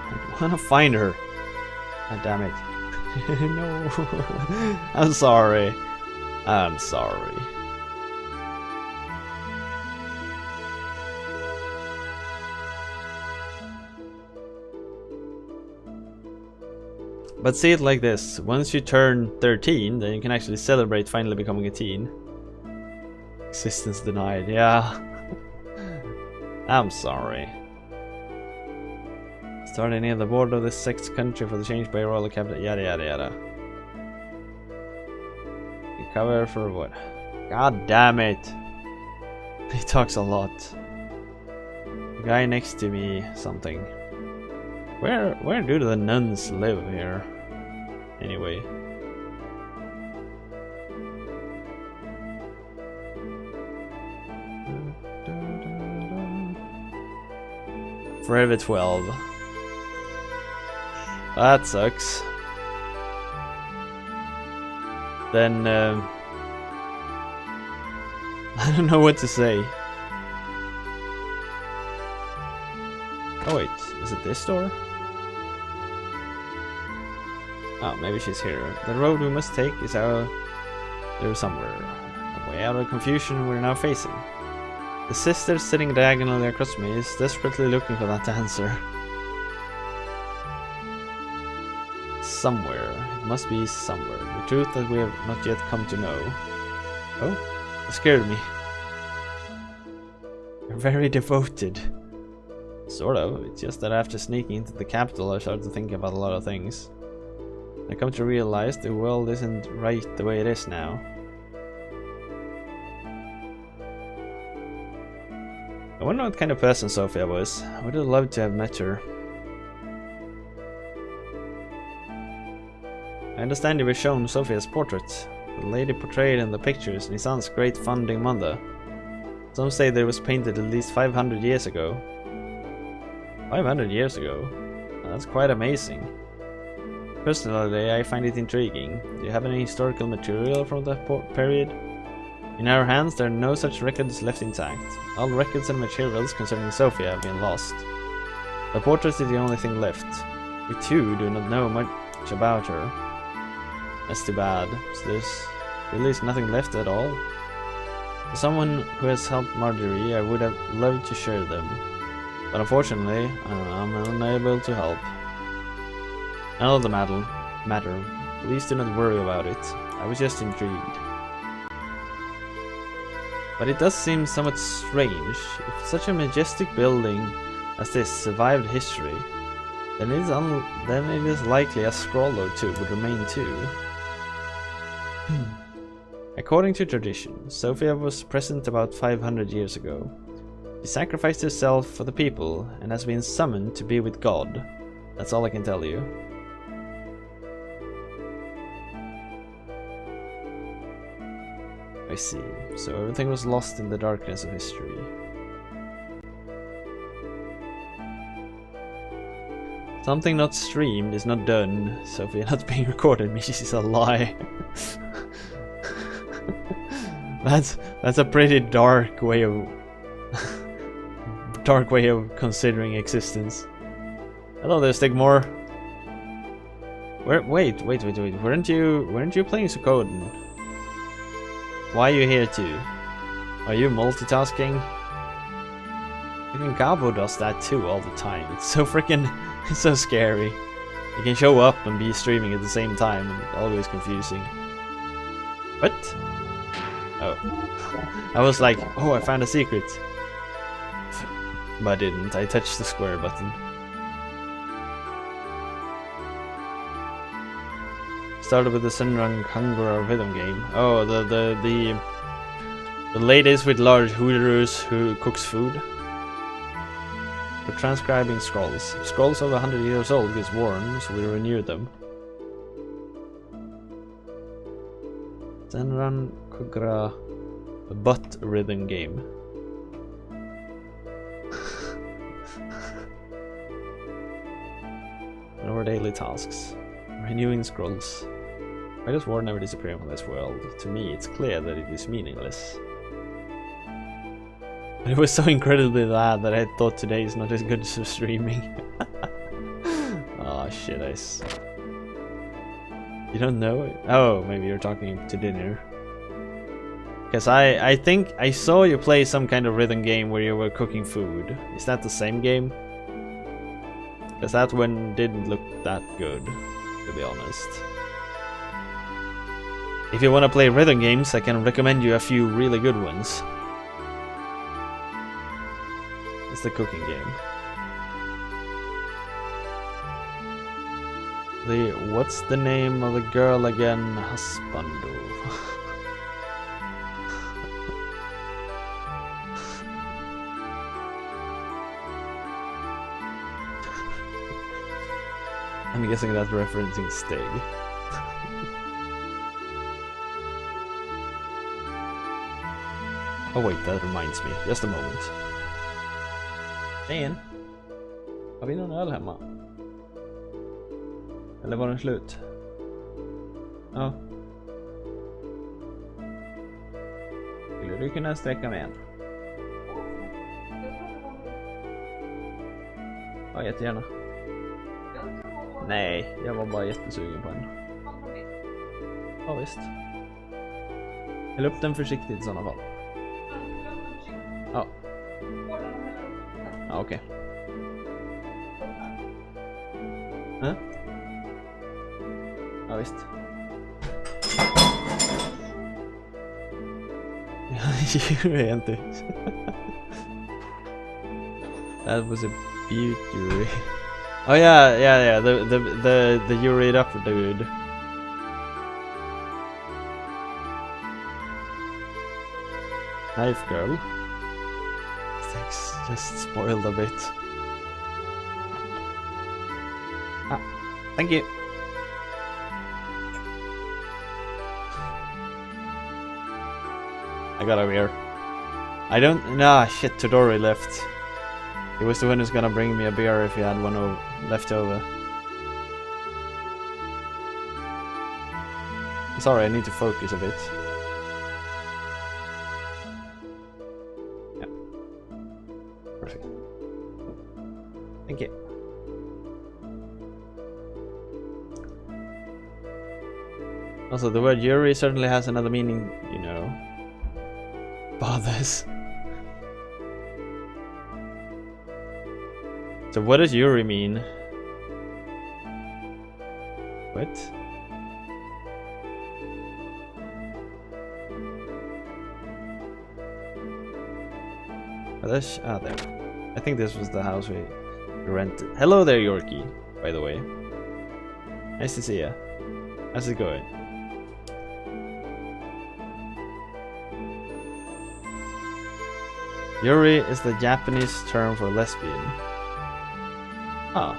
I wanna find her. God damn it. No. I'm sorry. I'm sorry. But see it like this, once you turn 13, then you can actually celebrate finally becoming a teen. Existence denied, yeah. I'm sorry. Starting near the border of this sixth country for the change by royal capital, yada yada yada. You cover for what? God damn it! He talks a lot. The guy next to me, something. Where do the nuns live here? Anyway. Forever 12. That sucks. Then I don't know what to say. Oh wait, is it this door? Oh, maybe she's here. The road we must take is out there somewhere. The way out of the confusion we're now facing. The sister sitting diagonally across me is desperately looking for that answer. Somewhere. It must be somewhere. The truth that we have not yet come to know. Oh, that scared me. You're very devoted. Sort of. It's just that after sneaking into the capital, I started to think about a lot of things. I come to realize the world isn't right the way it is now. I wonder what kind of person Sophia was. I would have loved to have met her. I understand you were shown Sophia's portrait. The lady portrayed in the pictures, Nissan's great founding mother. Some say that it was painted at least 500 years ago. 500 years ago? That's quite amazing. Personally, I find it intriguing. Do you have any historical material from that period? In our hands, there are no such records left intact. All records and materials concerning Sophia have been lost. The portrait is the only thing left. We too do not know much about her. That's too bad. So there's really nothing left at all. For someone who has helped Marjorie, I would have loved to share them. But unfortunately, I'm unable to help. None of the matter. Please do not worry about it. I was just intrigued. But it does seem somewhat strange. If such a majestic building as this survived history, then it is likely a scroll or two would remain too. According to tradition, Sophia was present about 500 years ago. She sacrificed herself for the people and has been summoned to be with God. That's all I can tell you. I see. So everything was lost in the darkness of history. Something not streamed is not done. Sophia not being recorded means she's a lie. That's a pretty dark way of considering existence. Hello there, Stigmore. Wait. Weren't you playing Suikoden? Why are you here too? Are you multitasking? Even Gabo does that too all the time. It's so it's so scary. You can show up and be streaming at the same time, and it's always confusing. What? Oh. I was like, oh, I found a secret. But I didn't. I touched the square button. Started with the Xenogears rhythm game. Oh, the ladies with large hooterers who cooks food. For transcribing scrolls. Scrolls over 100 years old gets worn, so we renew them. Xenogears, a butt rhythm game. What are daily tasks? Renewing scrolls. Why does war never disappear from this world? To me, it's clear that it is meaningless. But it was so incredibly loud that I thought today is not as good as streaming. Oh shit, You don't know? Oh, maybe you're talking to dinner. Because I think I saw you play some kind of rhythm game where you were cooking food. Is that the same game? Because that one didn't look that good, to be honest. If you want to play rhythm games, I can recommend you a few really good ones. It's the cooking game. What's the name of the girl again? Husbando. I'm guessing that's referencing Stig. Oh wait, that reminds me. Just a moment. Tjejen, har vi någon öl hemma? Eller var den slut? Ja. Skulle du kunna sträcka med en? Ja, jättegärna. Nej, jag var bara jättesugen på en. Ja, visst. Häll upp den försiktigt i sådana fall. Ja. Ja, okej. Ja, visst. Jag vet inte. That was a Butte Yuri. Oh yeah, the Yuri it up dude. Knife girl. Things just spoiled a bit. Ah, thank you. I got a beer. I don't. Nah, shit. Todori left. He was the one who's gonna bring me a beer if he had one left over. Sorry, I need to focus a bit. Yeah. Perfect. Thank you. Also, the word Yuri certainly has another meaning, you know. Bothers. So what does Yuri mean? What? Oh, there. I think this was the house we rented. Hello there, Yorkie, by the way. Nice to see ya. How's it going? Yuri is the Japanese term for lesbian. Ah.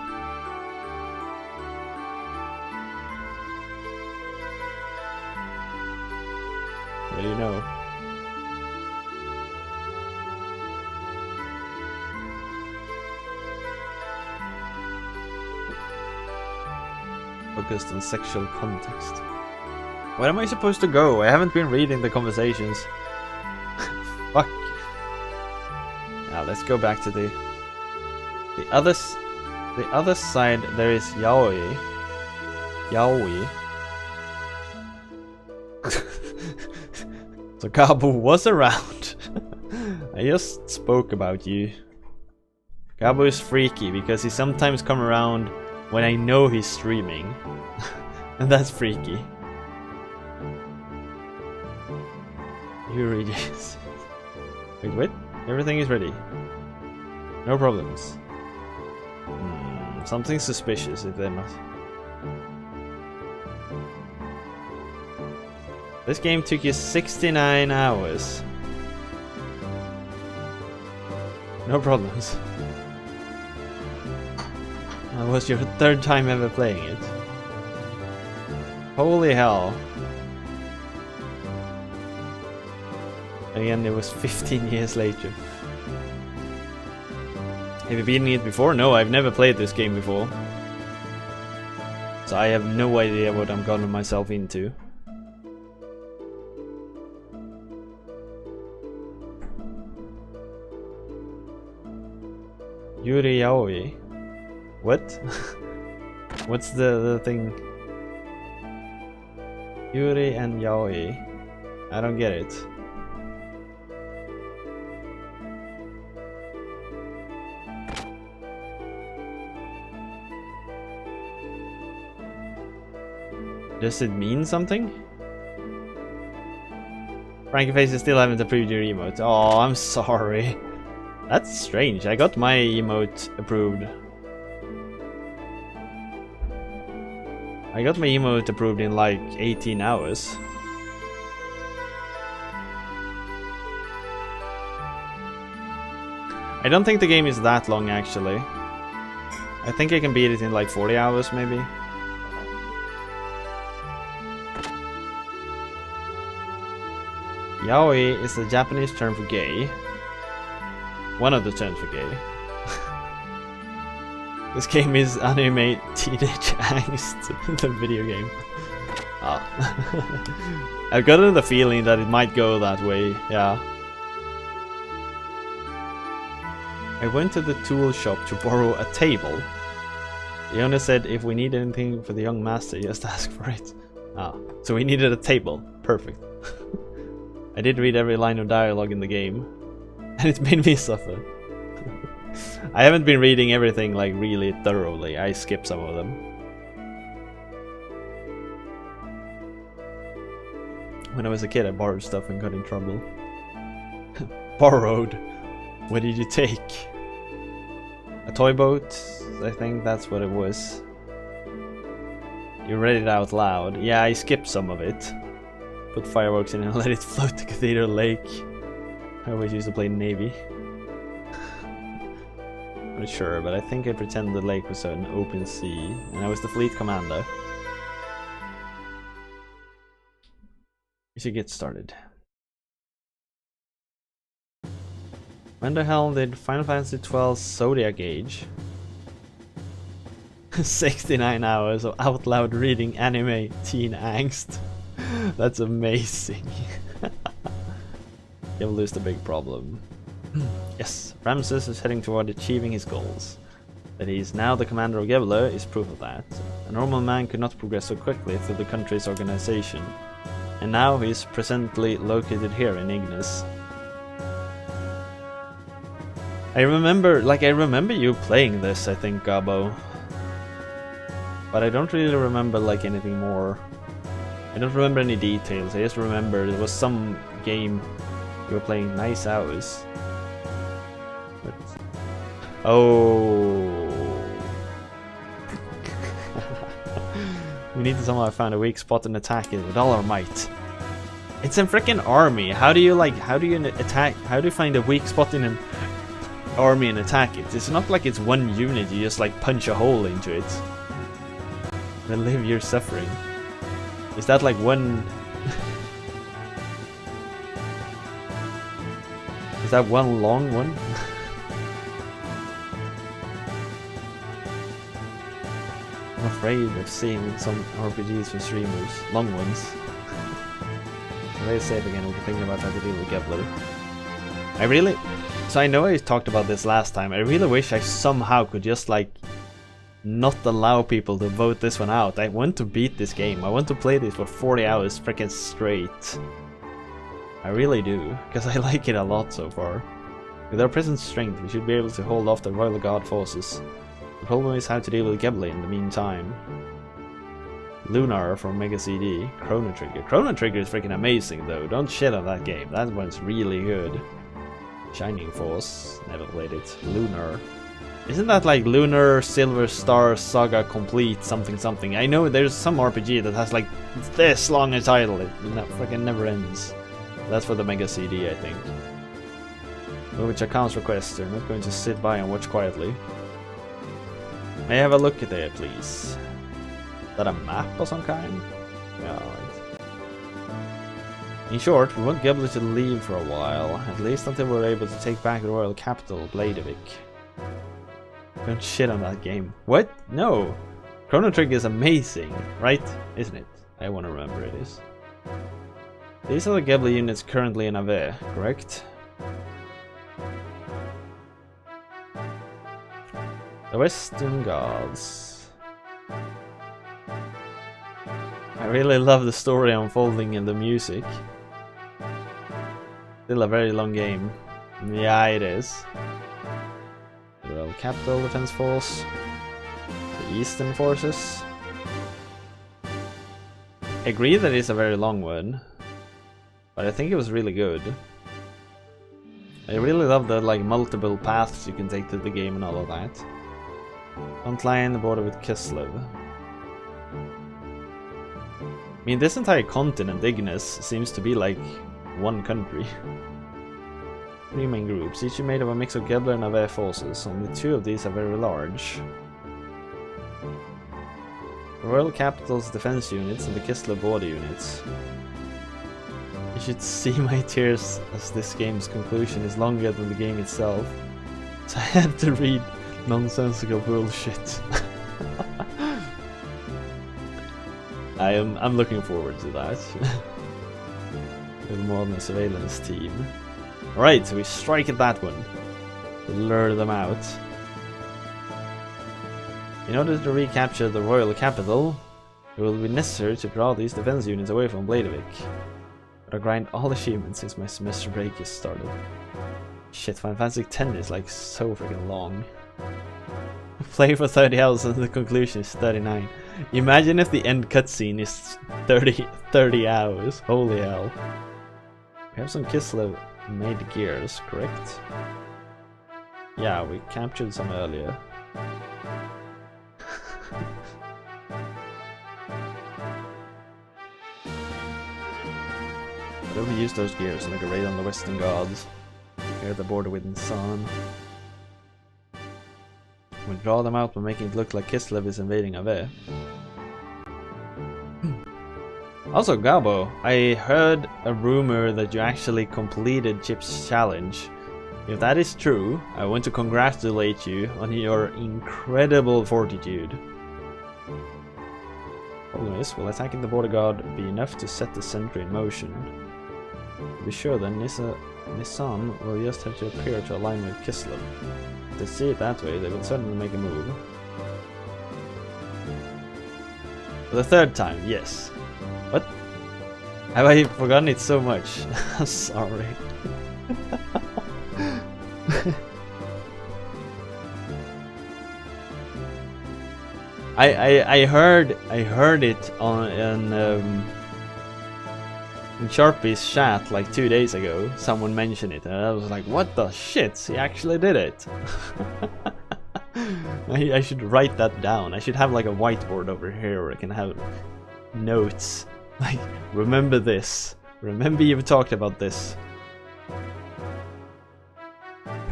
What do you know? Focused on sexual context. Where am I supposed to go? I haven't been reading the conversations. Fuck. Now let's go back to the other side. There is Yaoi. So Gabu was around. I just spoke about you. Gabu is freaky because he sometimes comes around when I know he's streaming. And that's freaky. Yuri is. Wait. Everything is ready. No problems. Something suspicious if they're not. This game took you 69 hours. No problems. That was your third time ever playing it. Holy hell. Again, it was 15 years later. Have you beaten it before? No, I've never played this game before. So I have no idea what I'm getting myself into. Yuri Yaoi. What? What's the thing? Yuri and Yaoi. I don't get it. Does it mean something? Frankie is still haven't approved your emote. Oh, I'm sorry. That's strange. I got my emote approved. I got my emote approved in like 18 hours. I don't think the game is that long actually. I think I can beat it in like 40 hours maybe. Yaoi is the Japanese term for gay. One of the terms for gay. This game is anime teenage angst, the video game. Oh. I've gotten the feeling that it might go that way, yeah. I went to the tool shop to borrow a table. The owner said if we need anything for the young master, just ask for it. Ah, so we needed a table. Perfect. I did read every line of dialogue in the game, and it made me suffer. I haven't been reading everything like really thoroughly. I skipped some of them. When I was a kid, I borrowed stuff and got in trouble. Borrowed? What did you take? A toy boat, I think that's what it was. You read it out loud. Yeah, I skipped some of it. Put fireworks in and let it float to Cathedral Lake. I always used to play Navy. I'm not sure, but I think I pretended the lake was an open sea, and I was the fleet commander. We should get started. When the hell did Final Fantasy XII Zodiac age? 69 hours of out loud reading anime teen angst. That's amazing. You'll lose the big problem. Yes, Ramses is heading toward achieving his goals. That he is now the commander of Gebler is proof of that. A normal man could not progress so quickly through the country's organization. And now he is presently located here in Ignis. I remember you playing this, I think, Gabo. But I don't really remember like anything more. I don't remember any details. I just remember there was some game you were playing nice hours. But... oh. We need to somehow find a weak spot and attack it with all our might. It's a freaking army. How do you attack? How do you find a weak spot in an army and attack it? It's not like it's one unit. You just like punch a hole into it. Relive your suffering. Is that like one? Is that one long one? I'm afraid of seeing some RPGs from streamers, long ones. Very safe again. We're thinking about how to deal with Gebler. So I know I talked about this last time. I really wish I somehow could just like not allow people to vote this one out. I want to beat this game. I want to play this for 40 hours freaking straight. I really do, because I like it a lot so far. With our present strength, we should be able to hold off the Royal Guard forces. The problem is how to deal with Gebler in the meantime. Lunar from Mega CD. Chrono Trigger. Chrono Trigger is freaking amazing though. Don't shit on that game. That one's really good. Shining Force. Never played it. Lunar. Isn't that like Lunar Silver Star Saga Complete something something? I know there's some RPG that has like this long a title. It freaking never ends. That's for the Mega CD, I think. Which accounts request. They're not going to sit by and watch quietly. May I have a look at it, please? Is that a map of some kind? Yeah, right. In short, we want Gebler to leave for a while, at least until we're able to take back the royal capital, Bladevik. Don't shit on that game. What? No! Chrono Trigger is amazing, right? Isn't it? I want to remember it is. These are the Gebler units currently in Ave, correct? The Western Gods. I really love the story unfolding in the music. Still a very long game. Yeah, it is. The Royal Capital Defense Force. The Eastern Forces. I agree that it's a very long one. But I think it was really good. I really love the like multiple paths you can take to the game and all of that. Don't lie in the border with Kislev. I mean, this entire continent, Ignis, seems to be like one country. 3 main groups, each made of a mix of Gebler and Ave forces. Only 2 of these are very large. The Royal Capital's defense units and the Kislev border units. You should see my tears as this game's conclusion is longer than the game itself. So I had to read nonsensical bullshit. I'm looking forward to that. With more than a surveillance team. Alright, so we strike at that one. To lure them out. In order to recapture the royal capital, it will be necessary to put all these defense units away from Bladevik. But I grind all achievements since my semester break is started. Shit, Final Fantasy X is like so freaking long. Play for 30 hours and the conclusion is 39. Imagine if the end cutscene is 30 hours. Holy hell. We have some Kislev made gears, correct? Yeah, we captured some earlier. But if we use those gears like a raid on the Western Gods, clear the border with Nisan. We'll draw them out by making it look like Kislev is invading Ave. Also, Gabo, I heard a rumor that you actually completed Chip's challenge. If that is true, I want to congratulate you on your incredible fortitude. Problem is, will attacking the border guard be enough to set the sentry in motion? To be sure then, Nisan will just have to appear to align with Kislev. If they see it that way, they will certainly make a move. For the third time, yes. What? Have I forgotten it so much? I'm sorry. I heard it on in Sharpie's chat like 2 days ago. Someone mentioned it, and I was like, "What the shit? He actually did it!" I should write that down. I should have like a whiteboard over here where I can have notes. Like, remember this. Remember you've talked about this.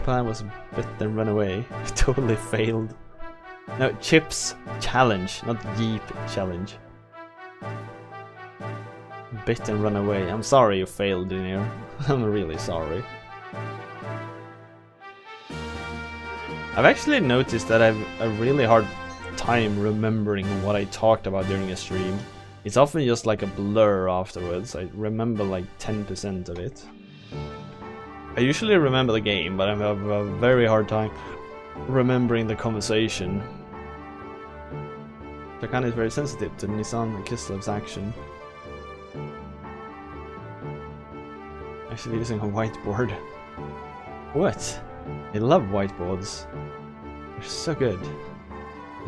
Plan was bit and run away. It totally failed. No, Chip's challenge, not Jeep challenge. Bit and run away. I'm sorry you failed, Junior. I'm really sorry. I've actually noticed that I've a really hard time remembering what I talked about during a stream. It's often just like a blur afterwards. I remember like 10% of it. I usually remember the game, but I have a very hard time remembering the conversation. Takane is very sensitive to Nisan and Kislev's action. Actually using a whiteboard. What? I love whiteboards. They're so good.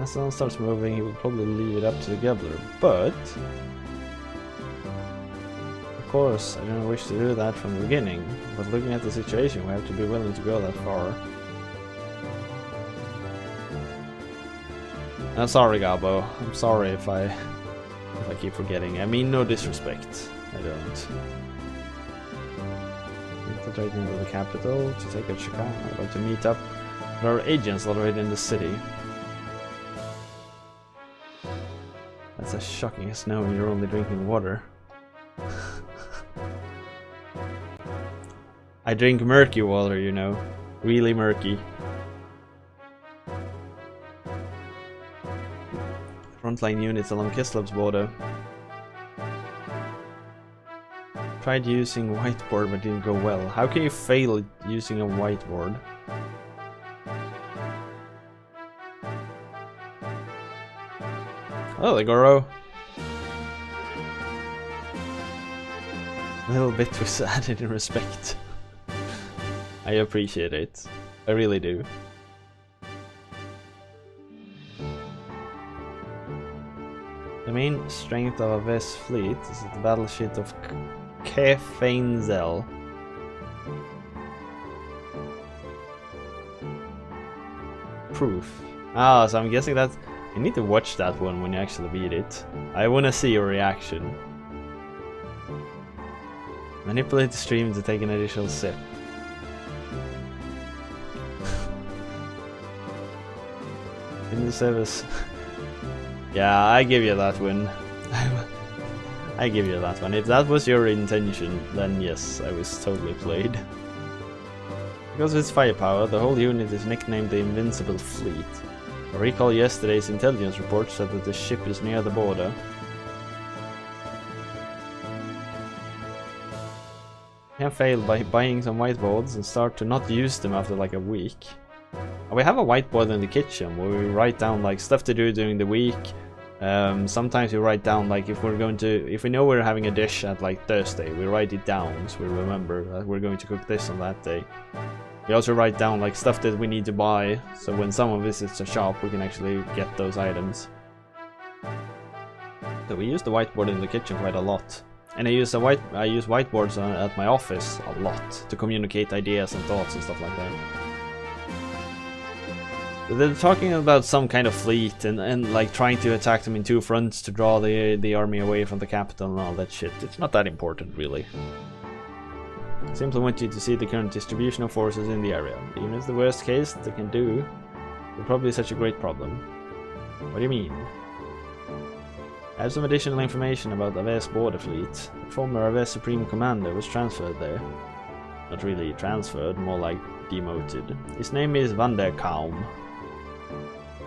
As someone starts moving, he will probably leave it up to the Gobbler, but... Of course, I don't wish to do that from the beginning, but looking at the situation, we have to be willing to go that far. I'm sorry, Gabo. I'm sorry if I keep forgetting. I mean no disrespect. I don't. Infiltrating into the capital to take out Chicago. I'd like to meet up with our agents already in the city. That's as shocking as knowing you're only drinking water. I drink murky water, you know. Really murky. Frontline units along Kislev's border. Tried using whiteboard but didn't go well. How can you fail using a whiteboard? Oh, the Goro. A little bit was added in respect. I appreciate it. I really do. The main strength of Ave's fleet is the battleship of Kefeinzel. Proof. Ah, so I'm guessing that you need to watch that one when you actually beat it. I wanna see your reaction. Manipulate the stream to take an additional sip. In the service. Yeah, I give you that one. I give you that one. If that was your intention, then yes, I was totally played. Because of its firepower, the whole unit is nicknamed the Invincible Fleet. I recall yesterday's intelligence report said that the ship is near the border. Can fail by buying some whiteboards and start to not use them after like a week. We have a whiteboard in the kitchen where we write down like stuff to do during the week. Sometimes we write down like if we know we're having a dish at like Thursday, we write it down so we remember that we're going to cook this on that day. We also write down like stuff that we need to buy, so when someone visits the shop we can actually get those items. So we use the whiteboard in the kitchen quite a lot. And I use whiteboards at my office a lot to communicate ideas and thoughts and stuff like that. They're talking about some kind of fleet and like trying to attack them in two fronts to draw the army away from the capital and all that shit. It's not that important, really. I simply want you to see the current distribution of forces in the area. Even if the worst case they can do, it's probably such a great problem. What do you mean? I have some additional information about Ave's border fleet. The former Ave Supreme Commander was transferred there. Not really transferred, more like demoted. His name is Vanderkaum.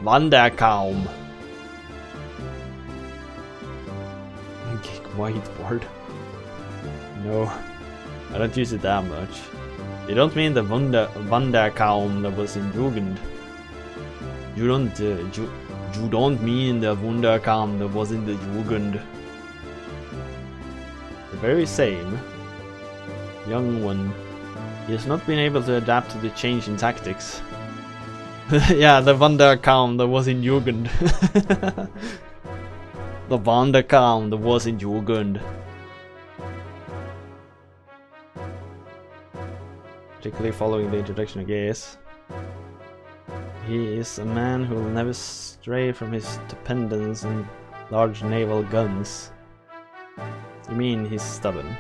Vanderkaum! Geek whiteboard. No, I don't use it that much. You don't mean the Vanderkaum that was in Jugend. You don't mean the Wunderkaum that was in the Jugend. The very same. Young one. He has not been able to adapt to the change in tactics. Yeah, the Wunderkaum that was in Jugend. The Wunderkaum that was in Jugend. Particularly following the introduction of gas. He is a man who will never stray from his dependence on large naval guns. You mean he's stubborn?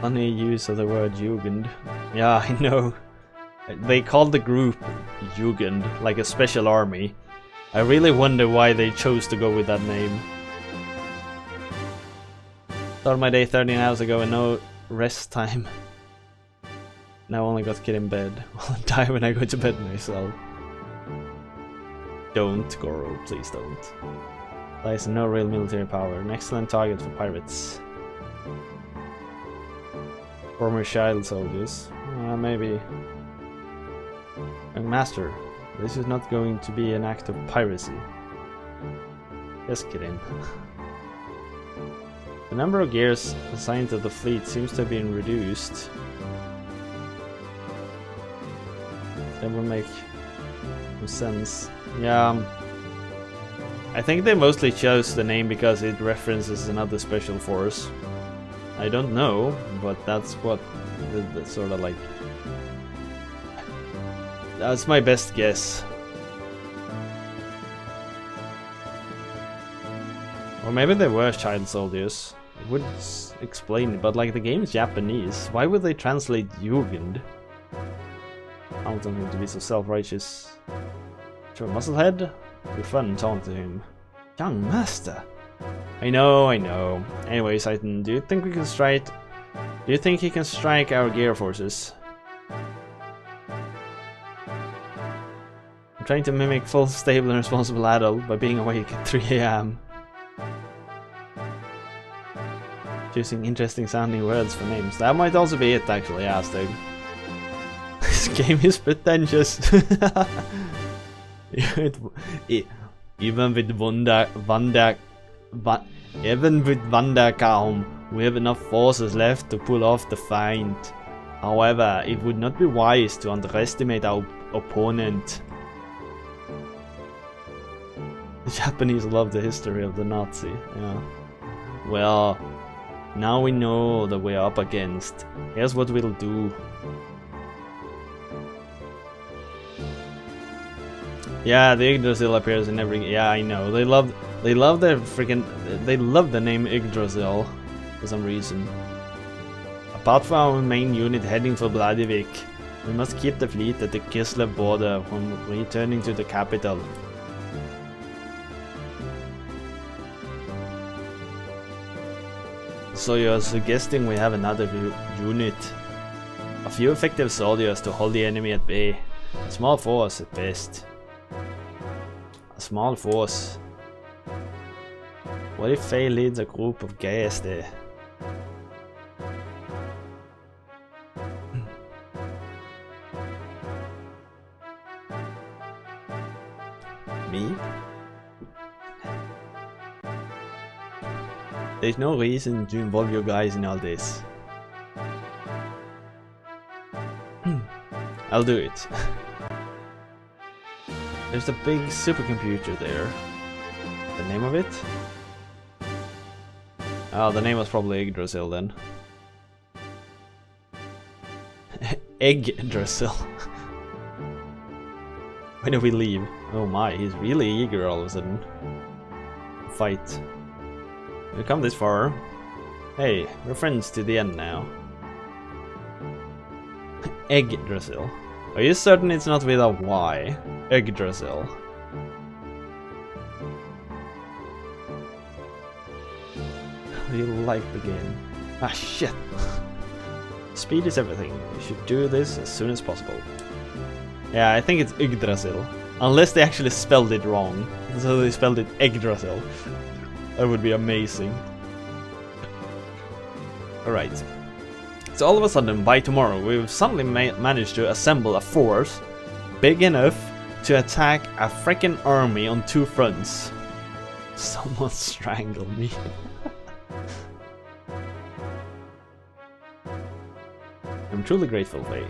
Funny use of the word Jugend. Yeah, I know. They called the group Jugend, like a special army. I really wonder why they chose to go with that name. Started my day 13 hours ago and no rest time. Now only got kid in bed. I'll die when I go to bed myself. Don't, Goro, please don't. Lies no real military power. An excellent target for pirates. Former child soldiers. Maybe. Young master, this is not going to be an act of piracy. Just kidding. The number of gears assigned to the fleet seems to have been reduced. That would make no sense. Yeah, I think they mostly chose the name because it references another special force. I don't know, but that's what the sort of like. That's my best guess. Or maybe they were child soldiers. It would explain it, but like the game's Japanese. Why would they translate Jugend? I don't want him to be so self-righteous. Sure, Musclehead? It'd be fun talking to him. Young master! I know. Anyways, Titan, do you think we can strike... Do you think he can strike our gear forces? I'm trying to mimic full, stable and responsible adult by being awake at 3 AM. Choosing interesting sounding words for names. That might also be it actually, Aztec. This game is pretentious. Even with Vanderkaum, we have enough forces left to pull off the fight. However, it would not be wise to underestimate our opponent. The Japanese love the history of the Nazi, yeah. Well, now we know that we're up against. Here's what we'll do. Yeah, the Yggdrasil appears in every. Yeah, I know. They love their freaking. They love the name Yggdrasil for some reason. Apart from our main unit heading for Vladivik, we must keep the fleet at the Kislev border from returning to the capital. So you're suggesting we have another unit? A few effective soldiers to hold the enemy at bay. A small force at best. A small force. What if Faye leads a group of guys there? Me? There's no reason to involve your guys in all this. I'll do it. There's a big supercomputer there. The name of it? Oh, the name was probably Yggdrasil then. Yggdrasil. When do we leave? Oh my, he's really eager all of a sudden. Fight. We've come this far. Hey, we're friends to the end now. Yggdrasil. Are you certain it's not with a Y? Yggdrasil. Do you like the game? Ah shit! Speed is everything. You should do this as soon as possible. Yeah, I think it's Yggdrasil. Unless they actually spelled it wrong. So they spelled it Yggdrasil. That would be amazing. Alright. So all of a sudden, by tomorrow, we've suddenly managed to assemble a force big enough to attack a freaking army on 2 fronts. Someone strangled me. I'm truly grateful, Faye.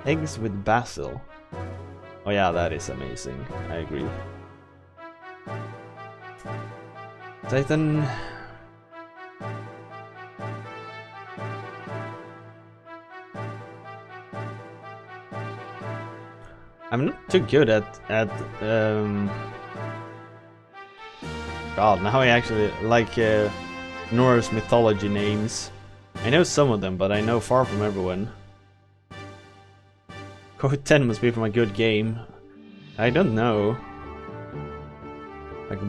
Eggs with basil. Oh yeah, that is amazing. I agree. Titan. I'm not too good at God, now I actually like Norse mythology names. I know some of them, but I know far from everyone. Code 10 must be from a good game. I don't know. Like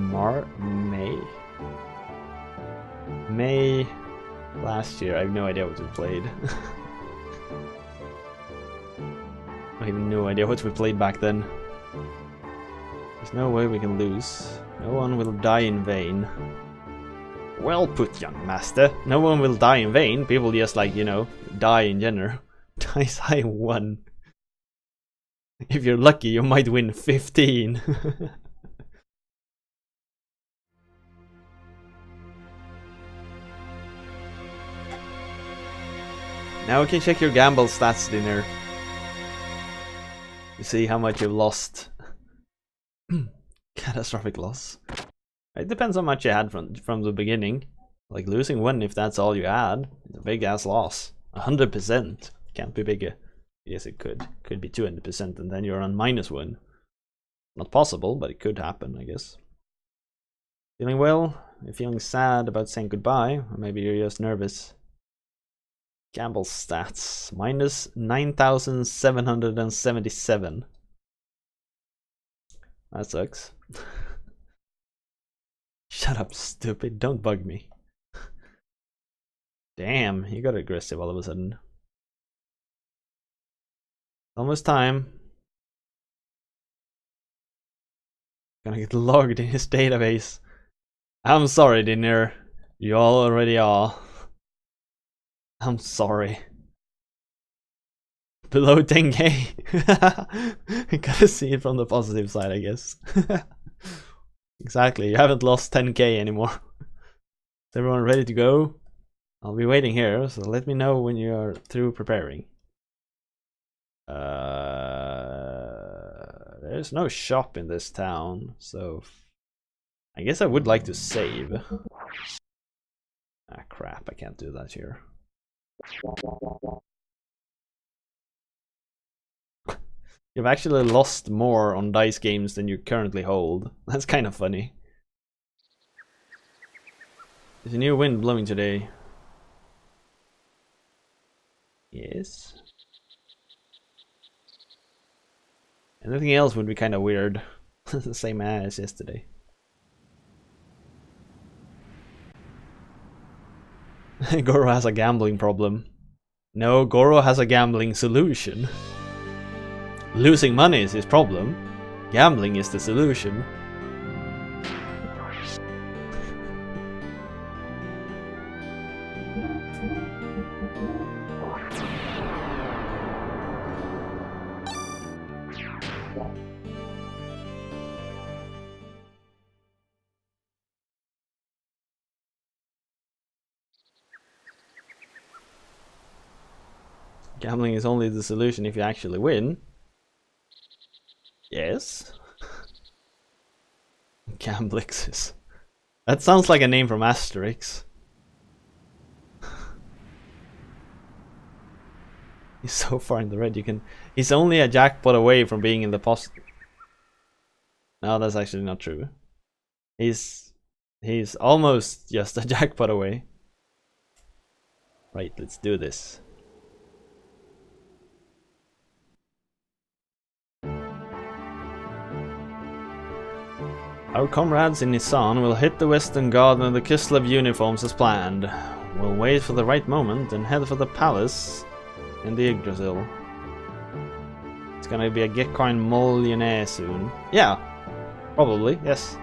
May last year. I have no idea what we played. I have no idea what we played back then. There's no way we can lose. No one will die in vain. Well put, young master. No one will die in vain. People just, like, you know, die in general. Dice high 1. If you're lucky, you might win 15. Now we can check your gamble stats, Dinner. You see how much you've lost. Catastrophic loss. It depends how much you had from the beginning. Like losing 1, if that's all you had, it's a big ass loss. 100% can't be bigger. Yes, it could. Could be 200%, and then you're on -1. Not possible, but it could happen, I guess. Feeling well? You're feeling sad about saying goodbye? Or maybe you're just nervous. Gamble stats. Minus 9,777. That sucks. Shut up, stupid. Don't bug me. Damn, you got aggressive all of a sudden. Almost time. Gonna get logged in his database. I'm sorry, Dinner. You all already are. I'm sorry. Below 10k. Gotta see it from the positive side, I guess. Exactly, you haven't lost 10k anymore. Is everyone ready to go? I'll be waiting here, so let me know when you are through preparing. There's no shop in this town, so I guess I would like to save. Ah crap, I can't do that here. You've actually lost more on dice games than you currently hold. That's kind of funny. There's a new wind blowing today. Yes. Anything else would be kind of weird. The same as yesterday. Goro has a gambling problem. No, Goro has a gambling solution. Losing money is his problem. Gambling is the solution. Gambling is only the solution if you actually win. Yes. Gamblixes. That sounds like a name from Asterix. He's so far in the red. He's only a jackpot away from being in the positive. No, that's actually not true. He's almost just a jackpot away. Right, let's do this. Our comrades in Nissan will hit the Western Garden in the Kislev uniforms as planned. We'll wait for the right moment and head for the palace in the Yggdrasil. It's gonna be a Gekkoin millionaire soon. Yeah, probably, yes.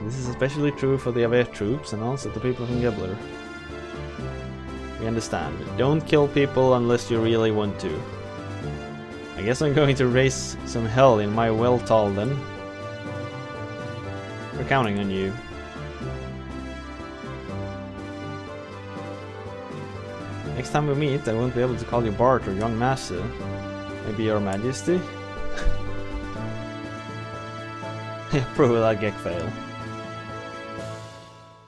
This is especially true for the Aver troops and also the people from Gebler. We understand. Don't kill people unless you really want to. I guess I'm going to raise some hell in my Weltal then. We're counting on you. Next time we meet, I won't be able to call you Bart or Young Master. Maybe Your Majesty? Prove that Gek fail.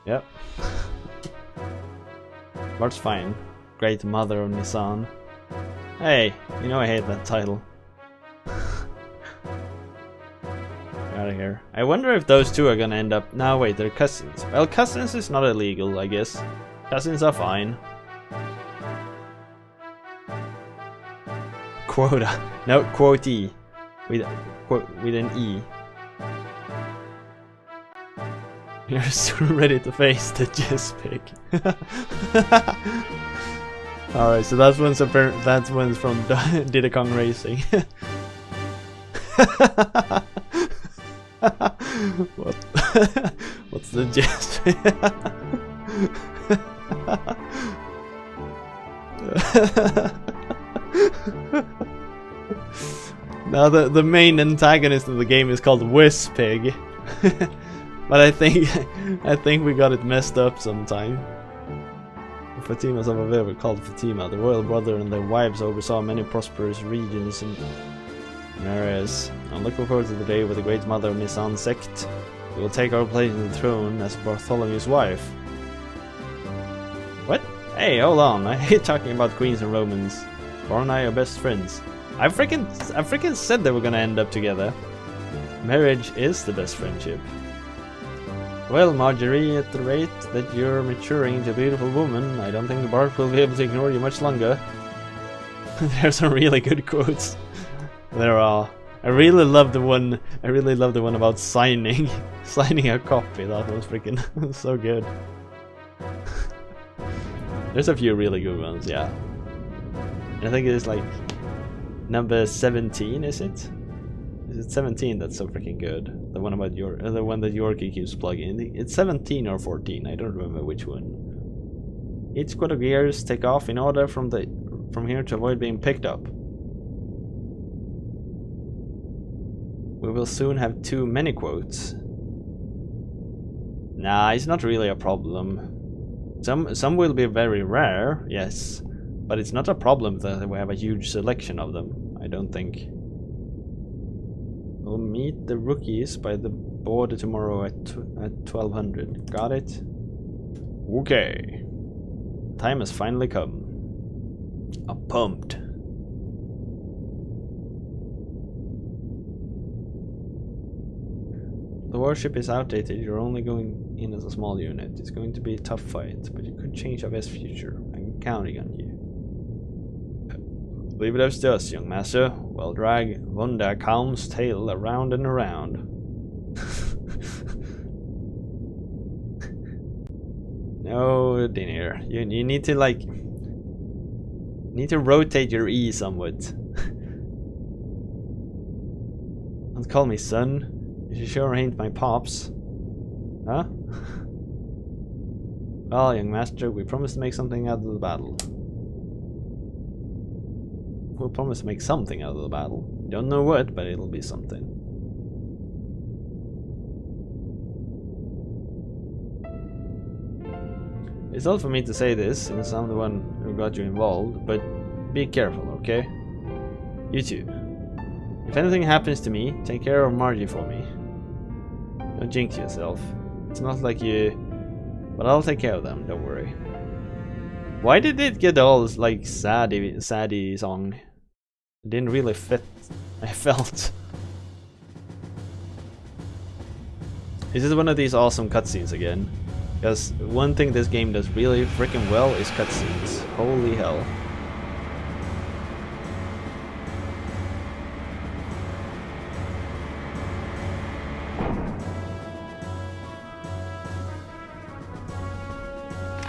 Yep. Bart's fine. Great Mother of Nissan. Hey, you know I hate that title. Out of here. I wonder if those two are gonna end up. No, wait, they're cousins. Well, cousins is not illegal, I guess. Cousins are fine. Quota. No, quotee. With an E. You're soon ready to face the Jizz Pig. Alright, so that one's from Diddy Kong Racing. What? What's the Jizz Pig? Now the main antagonist of the game is called Whiz Pig. But I think we got it messed up sometime. The Fatimas of Aver were called Fatima. The royal brother and their wives oversaw many prosperous regions and areas. I'm looking forward to the day where the great mother of Nisan sect will take our place on the throne as Bartholomew's wife. What? Hey, hold on. I hate talking about queens and Romans. Bar and I are best friends. I freaking said they were gonna end up together. Marriage is the best friendship. Well, Marjorie, at the rate that you're maturing into a beautiful woman, I don't think Bart will be able to ignore you much longer. There's some really good quotes. There are. I really love the one about signing a copy. That was freaking so good. There's a few really good ones, yeah. I think it's like number 17, is it? Is it 17 that's so freaking good? The one about the one that Yorkie keeps plugging. It's 17 or 14, I don't remember which one. Each squad of gears take off in order from here to avoid being picked up. We will soon have too many quotes. Nah, it's not really a problem. Some will be very rare, yes, but it's not a problem that we have a huge selection of them, I don't think. We'll meet the rookies by the border tomorrow at 1200. Got it? Okay. Time has finally come. I'm pumped. The warship is outdated. You're only going in as a small unit. It's going to be a tough fight, but you could change Aver's future. I'm counting on you. Leave it up to us, young master. We'll drag Wunda Calm's tail around and around. No, Dinir. You need to rotate your E somewhat. Don't call me son. You sure ain't my pops. Huh? Well, young master, we promised to make something out of the battle. We'll promise to make something out of the battle. We don't know what, but it'll be something. It's not for me to say this, since I'm the one who got you involved, but be careful, okay? You too. If anything happens to me, take care of Margie for me. Don't jinx yourself. It's not like you... But I'll take care of them, don't worry. Why did it get all like saddy song? It didn't really fit, I felt. Is it one of these awesome cutscenes again? Because one thing this game does really freaking well is cutscenes. Holy hell.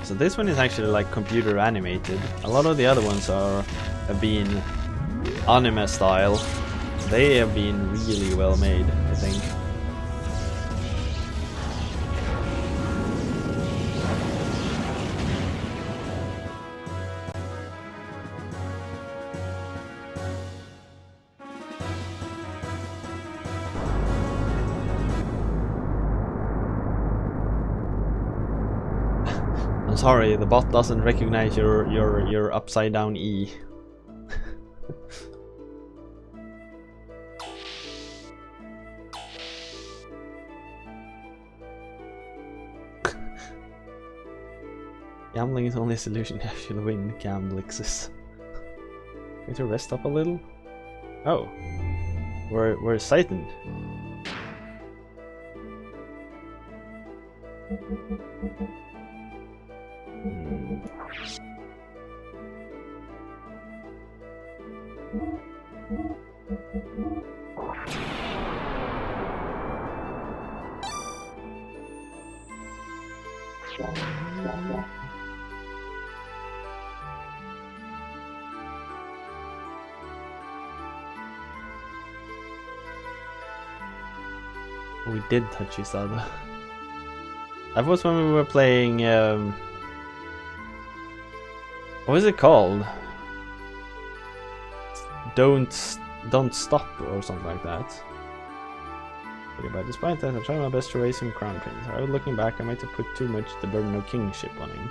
So this one is actually like computer animated. A lot of the other ones have been anime style. They have been really well made, I think. I'm sorry, the bot doesn't recognize your upside down E. Gambling is only a solution to actually win gamblexes. Going to rest up a little? Oh. Where's Satan? We did touch each other. That was when we were playing. What was it called? Don't stop or something like that. But despite that, I tried my best to raise him crown prince. However, looking back, I might have put too much the burden of kingship on him.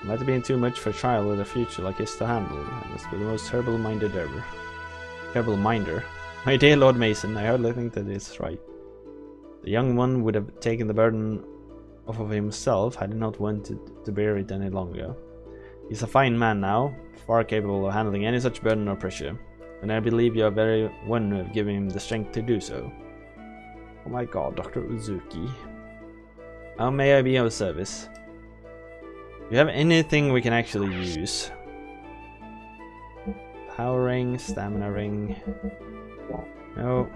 It might have been too much for a child with a future like his to handle. I must be the most terrible-minded ever. Terrible-minder. My dear Lord Mason, I hardly think that is right. The young one would have taken the burden off of himself had he not wanted to bear it any longer. He's a fine man now, far capable of handling any such burden or pressure, and I believe you are very one who have given him the strength to do so. Oh my god, Dr. Uzuki. How may I be of service? Do you have anything we can actually use? Power ring, stamina ring. No.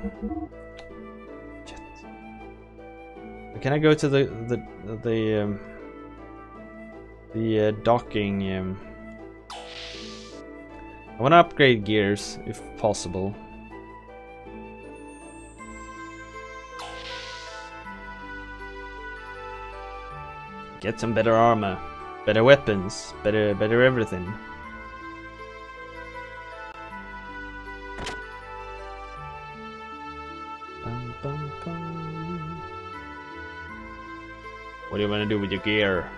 Shit. Can I go to the docking? I want to upgrade gears if possible. Get some better armor, better weapons, better everything. Bum, bum, bum. What do you want to do with your gear?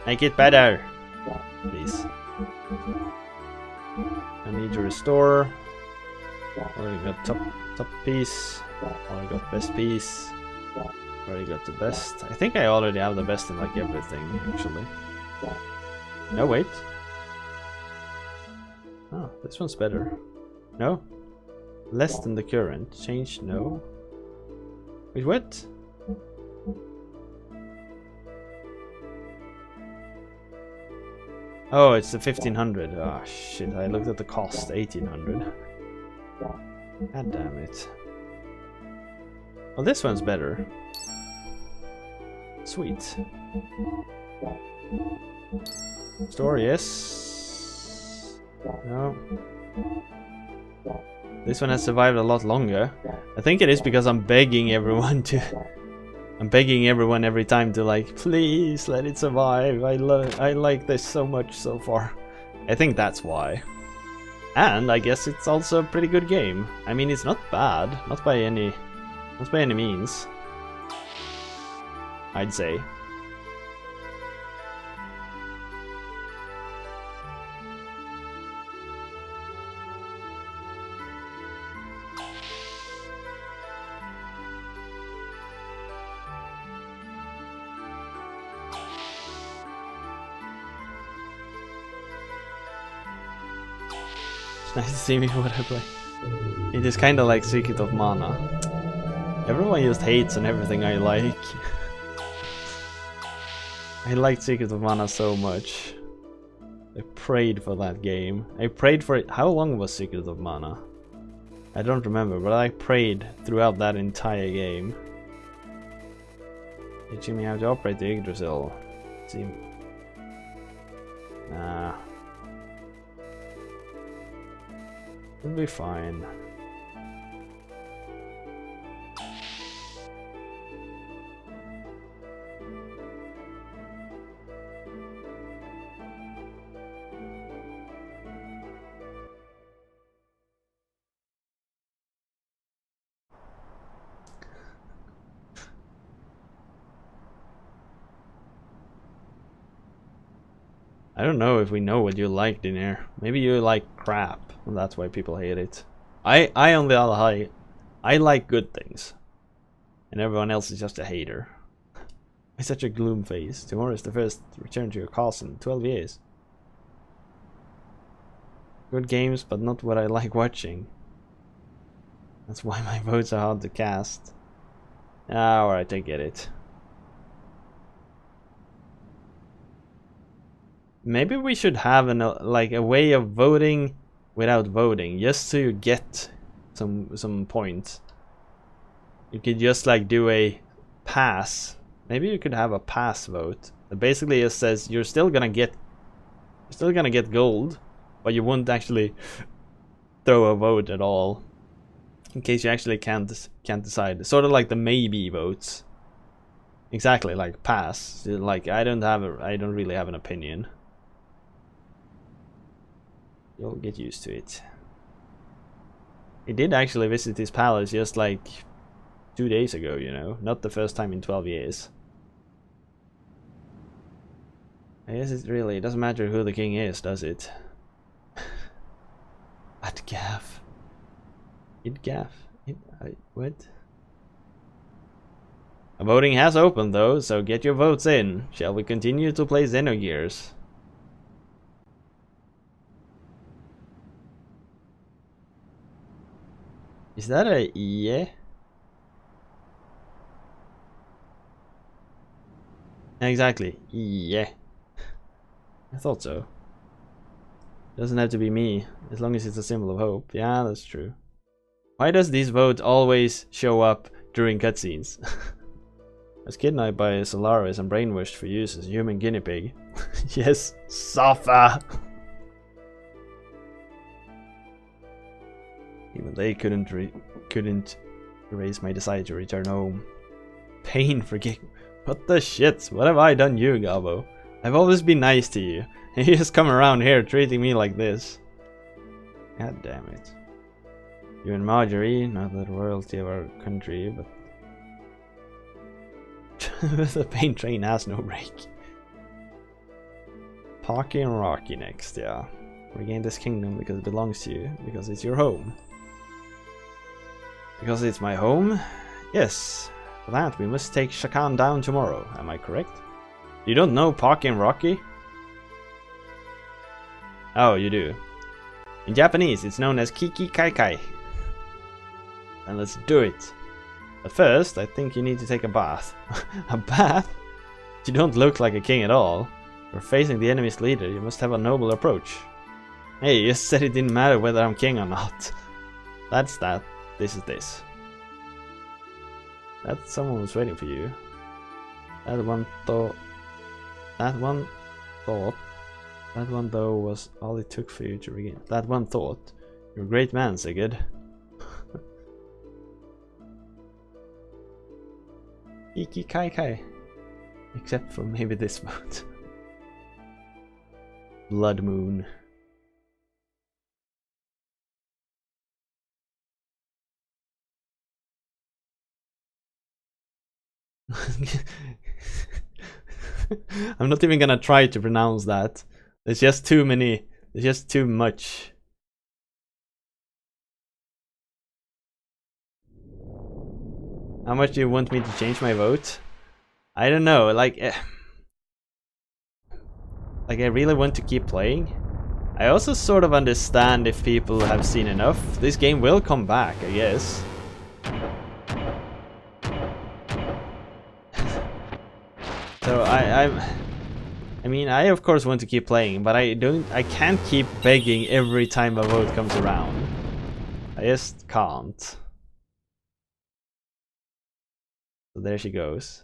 Make it better, please. I need to restore. Already got top piece. Already got best piece. Already got the best. I think I already have the best in like everything, actually. No, wait. Oh, this one's better. No? Less than the current. Change, no. Wait, what? Oh, it's the 1500. Ah, shit. I looked at the cost. 1800. God damn it. Well, this one's better. Sweet. Store, yes. No. This one has survived a lot longer. I think it is because I'm begging everyone to... I'm begging everyone every time to like, please let it survive. I like this so much so far. I think that's why. And I guess it's also a pretty good game. I mean, it's not bad. Not by any means, I'd say. It's nice to see me what I play. It is kinda like Secret of Mana. Everyone just hates on everything I like. I liked Secret of Mana so much. I prayed for that game. I prayed for it. How long was Secret of Mana? I don't remember, but I prayed throughout that entire game. Teaching me how to operate the Yggdrasil. See. Nah. It'll be fine. I don't know if we know what you liked in here. Maybe you like crap, and that's why people hate it. I on the other hand, I like good things. And everyone else is just a hater. It's such a gloom face. Tomorrow is the first return to your castle in 12 years. Good games, but not what I like watching. That's why my votes are hard to cast. Ah, alright, I get it. Maybe we should have like a way of voting without voting, just so you get some points. You could just like do a pass. Maybe you could have a pass vote. It basically just says you're still gonna get gold, but you won't actually throw a vote at all, in case you actually can't decide. Sort of like the maybe votes. Exactly, like pass. Like I don't really have an opinion. You'll get used to it. He did actually visit his palace just like 2 days ago, you know, not the first time in 12 years. I guess it doesn't matter who the king is, does it? At gaff. It gaff. What? Voting has opened though, so get your votes in. Shall we continue to play Xenogears? Is that a yeah? Exactly. Yeah. I thought so. Doesn't have to be me, as long as it's a symbol of hope. Yeah, that's true. Why does this vote always show up during cutscenes? I was kidnapped by Solaris and brainwashed for use as a human guinea pig. Yes, Safa! Even they couldn't erase my desire to return home. Pain for what the shit? What have I done you, Gabo? I've always been nice to you, and you just come around here treating me like this. God damn it. You and Marjorie, not the royalty of our country, but the pain train has no break. Pocky and Rocky next, yeah. Regain this kingdom because it belongs to you, because it's your home. Because it's my home? Yes. For that, we must take Shakan down tomorrow, am I correct? You don't know Pocky and Rocky? Oh, you do. In Japanese, it's known as Kiki Kai Kai. And let's do it. But first, I think you need to take a bath. A bath? You don't look like a king at all. You're facing the enemy's leader, you must have a noble approach. Hey, you just said it didn't matter whether I'm king or not. That's that. This is this. That someone was waiting for you. That one though was all it took for you to regain. That one thought. You're a great man, Sigurd. Iki Kai Kai. Except for maybe this vote. Blood Moon. I'm not even gonna try to pronounce that. There's just too many. There's just too much. How much do you want me to change my vote? I don't know. Like I really want to keep playing. I also sort of understand if people have seen enough. This game will come back, I guess. So I mean, I of course want to keep playing, but I can't keep begging every time a vote comes around. I just can't. So there she goes.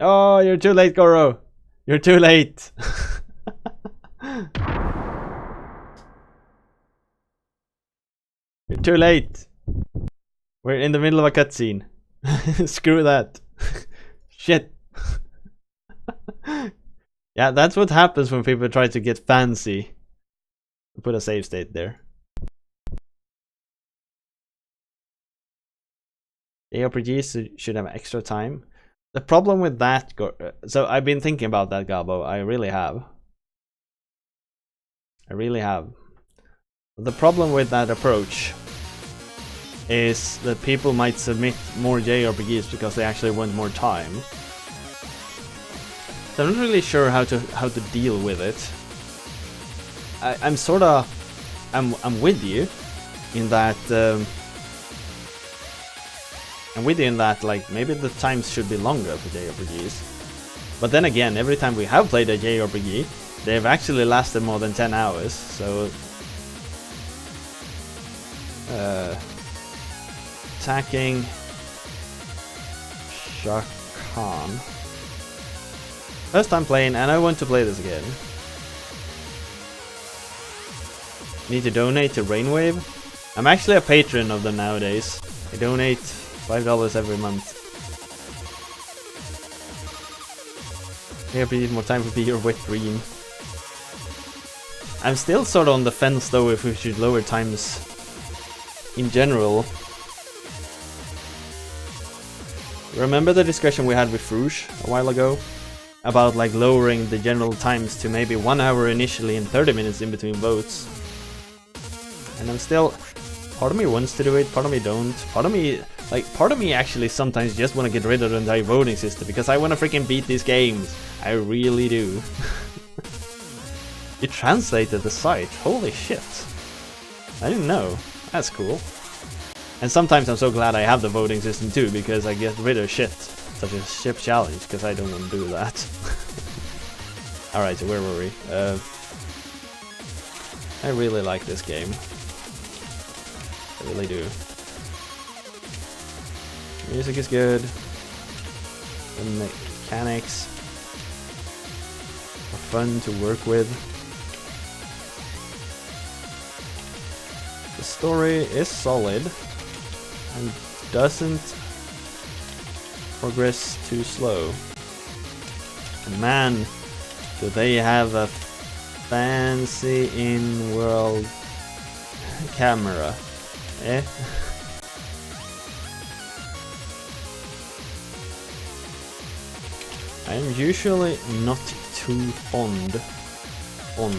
Oh, you're too late, Goro. You're too late. You're too late. We're in the middle of a cutscene. Screw that. Shit. Yeah, that's what happens when people try to get fancy. Put a save state there. ARPGs should have extra time. The problem with that, so I've been thinking about that, Gabo. I really have. I really have. The problem with that approach is that people might submit more JRPGs because they actually want more time. So I'm not really sure how to deal with it. I'm sorta I'm with you in that I'm with you in that, like, maybe the times should be longer for JRPGs. But then again, every time we have played a JRPG, they've actually lasted more than 10 hours, so attacking Shakan. First time playing, and I want to play this again. Need to donate to Rainwave. I'm actually a patron of them nowadays. I donate $5 every month. Here, more time would be your wet dream. I'm still sort of on the fence though if we should lower times in general. Remember the discussion we had with Fruge a while ago? About like lowering the general times to maybe 1 hour initially and 30 minutes in between votes. And I'm still... part of me wants to do it, part of me don't. Part of me actually sometimes just want to get rid of the entire voting system because I want to freaking beat these games. I really do. You translated the site, holy shit. I didn't know, that's cool. And sometimes I'm so glad I have the voting system too, because I get rid of shit, such as ship challenge, because I don't want to do that. Alright, so where were we? I really like this game. I really do. Music is good. The mechanics are fun to work with. The story is solid and doesn't progress too slow. And man, do they have a fancy in-world camera. Eh? I am usually not too fond of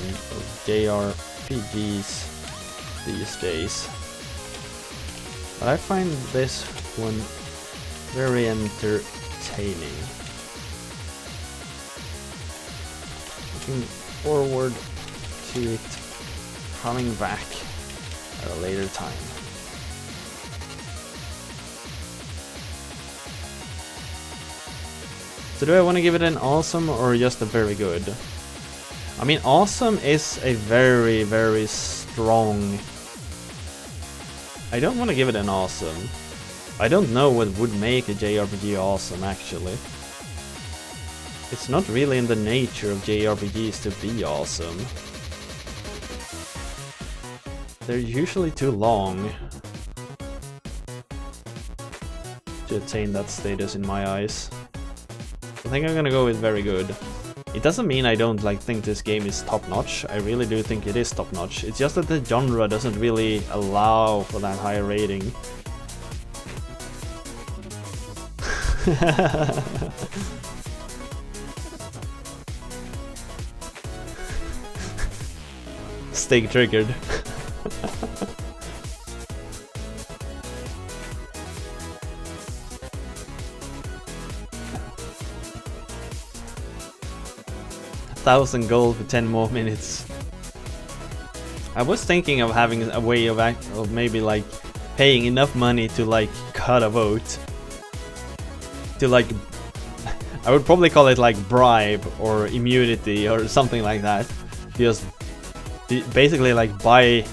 JRPGs these days, but I find this one very entertaining. Looking forward to it coming back at a later time. So do I want to give it an awesome or just a very good? I mean, awesome is a very, very strong... I don't want to give it an awesome. I don't know what would make a JRPG awesome, actually. It's not really in the nature of JRPGs to be awesome. They're usually too long to attain that status in my eyes. I think I'm gonna go with very good. It doesn't mean I don't think this game is top-notch. I really do think it is top-notch. It's just that the genre doesn't really allow for that high rating. Stake triggered. $1,000 gold for 10 more minutes. I was thinking of having a way of maybe like paying enough money to like cut a vote. To like, I would probably call it like bribe or immunity or something like that. Just basically like buy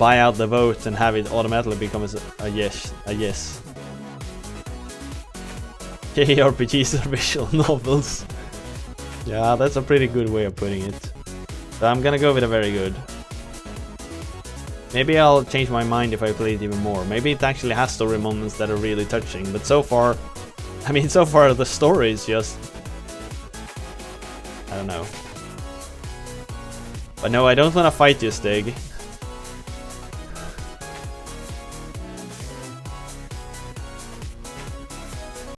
out the vote and have it automatically become a yes. JRPGs are visual novels. Yeah, that's a pretty good way of putting it. So I'm gonna go with a very good. Maybe I'll change my mind if I play it even more. Maybe it actually has story moments that are really touching, but so far, I mean, so far the story is just, I don't know. But no, I don't want to fight you, Stig.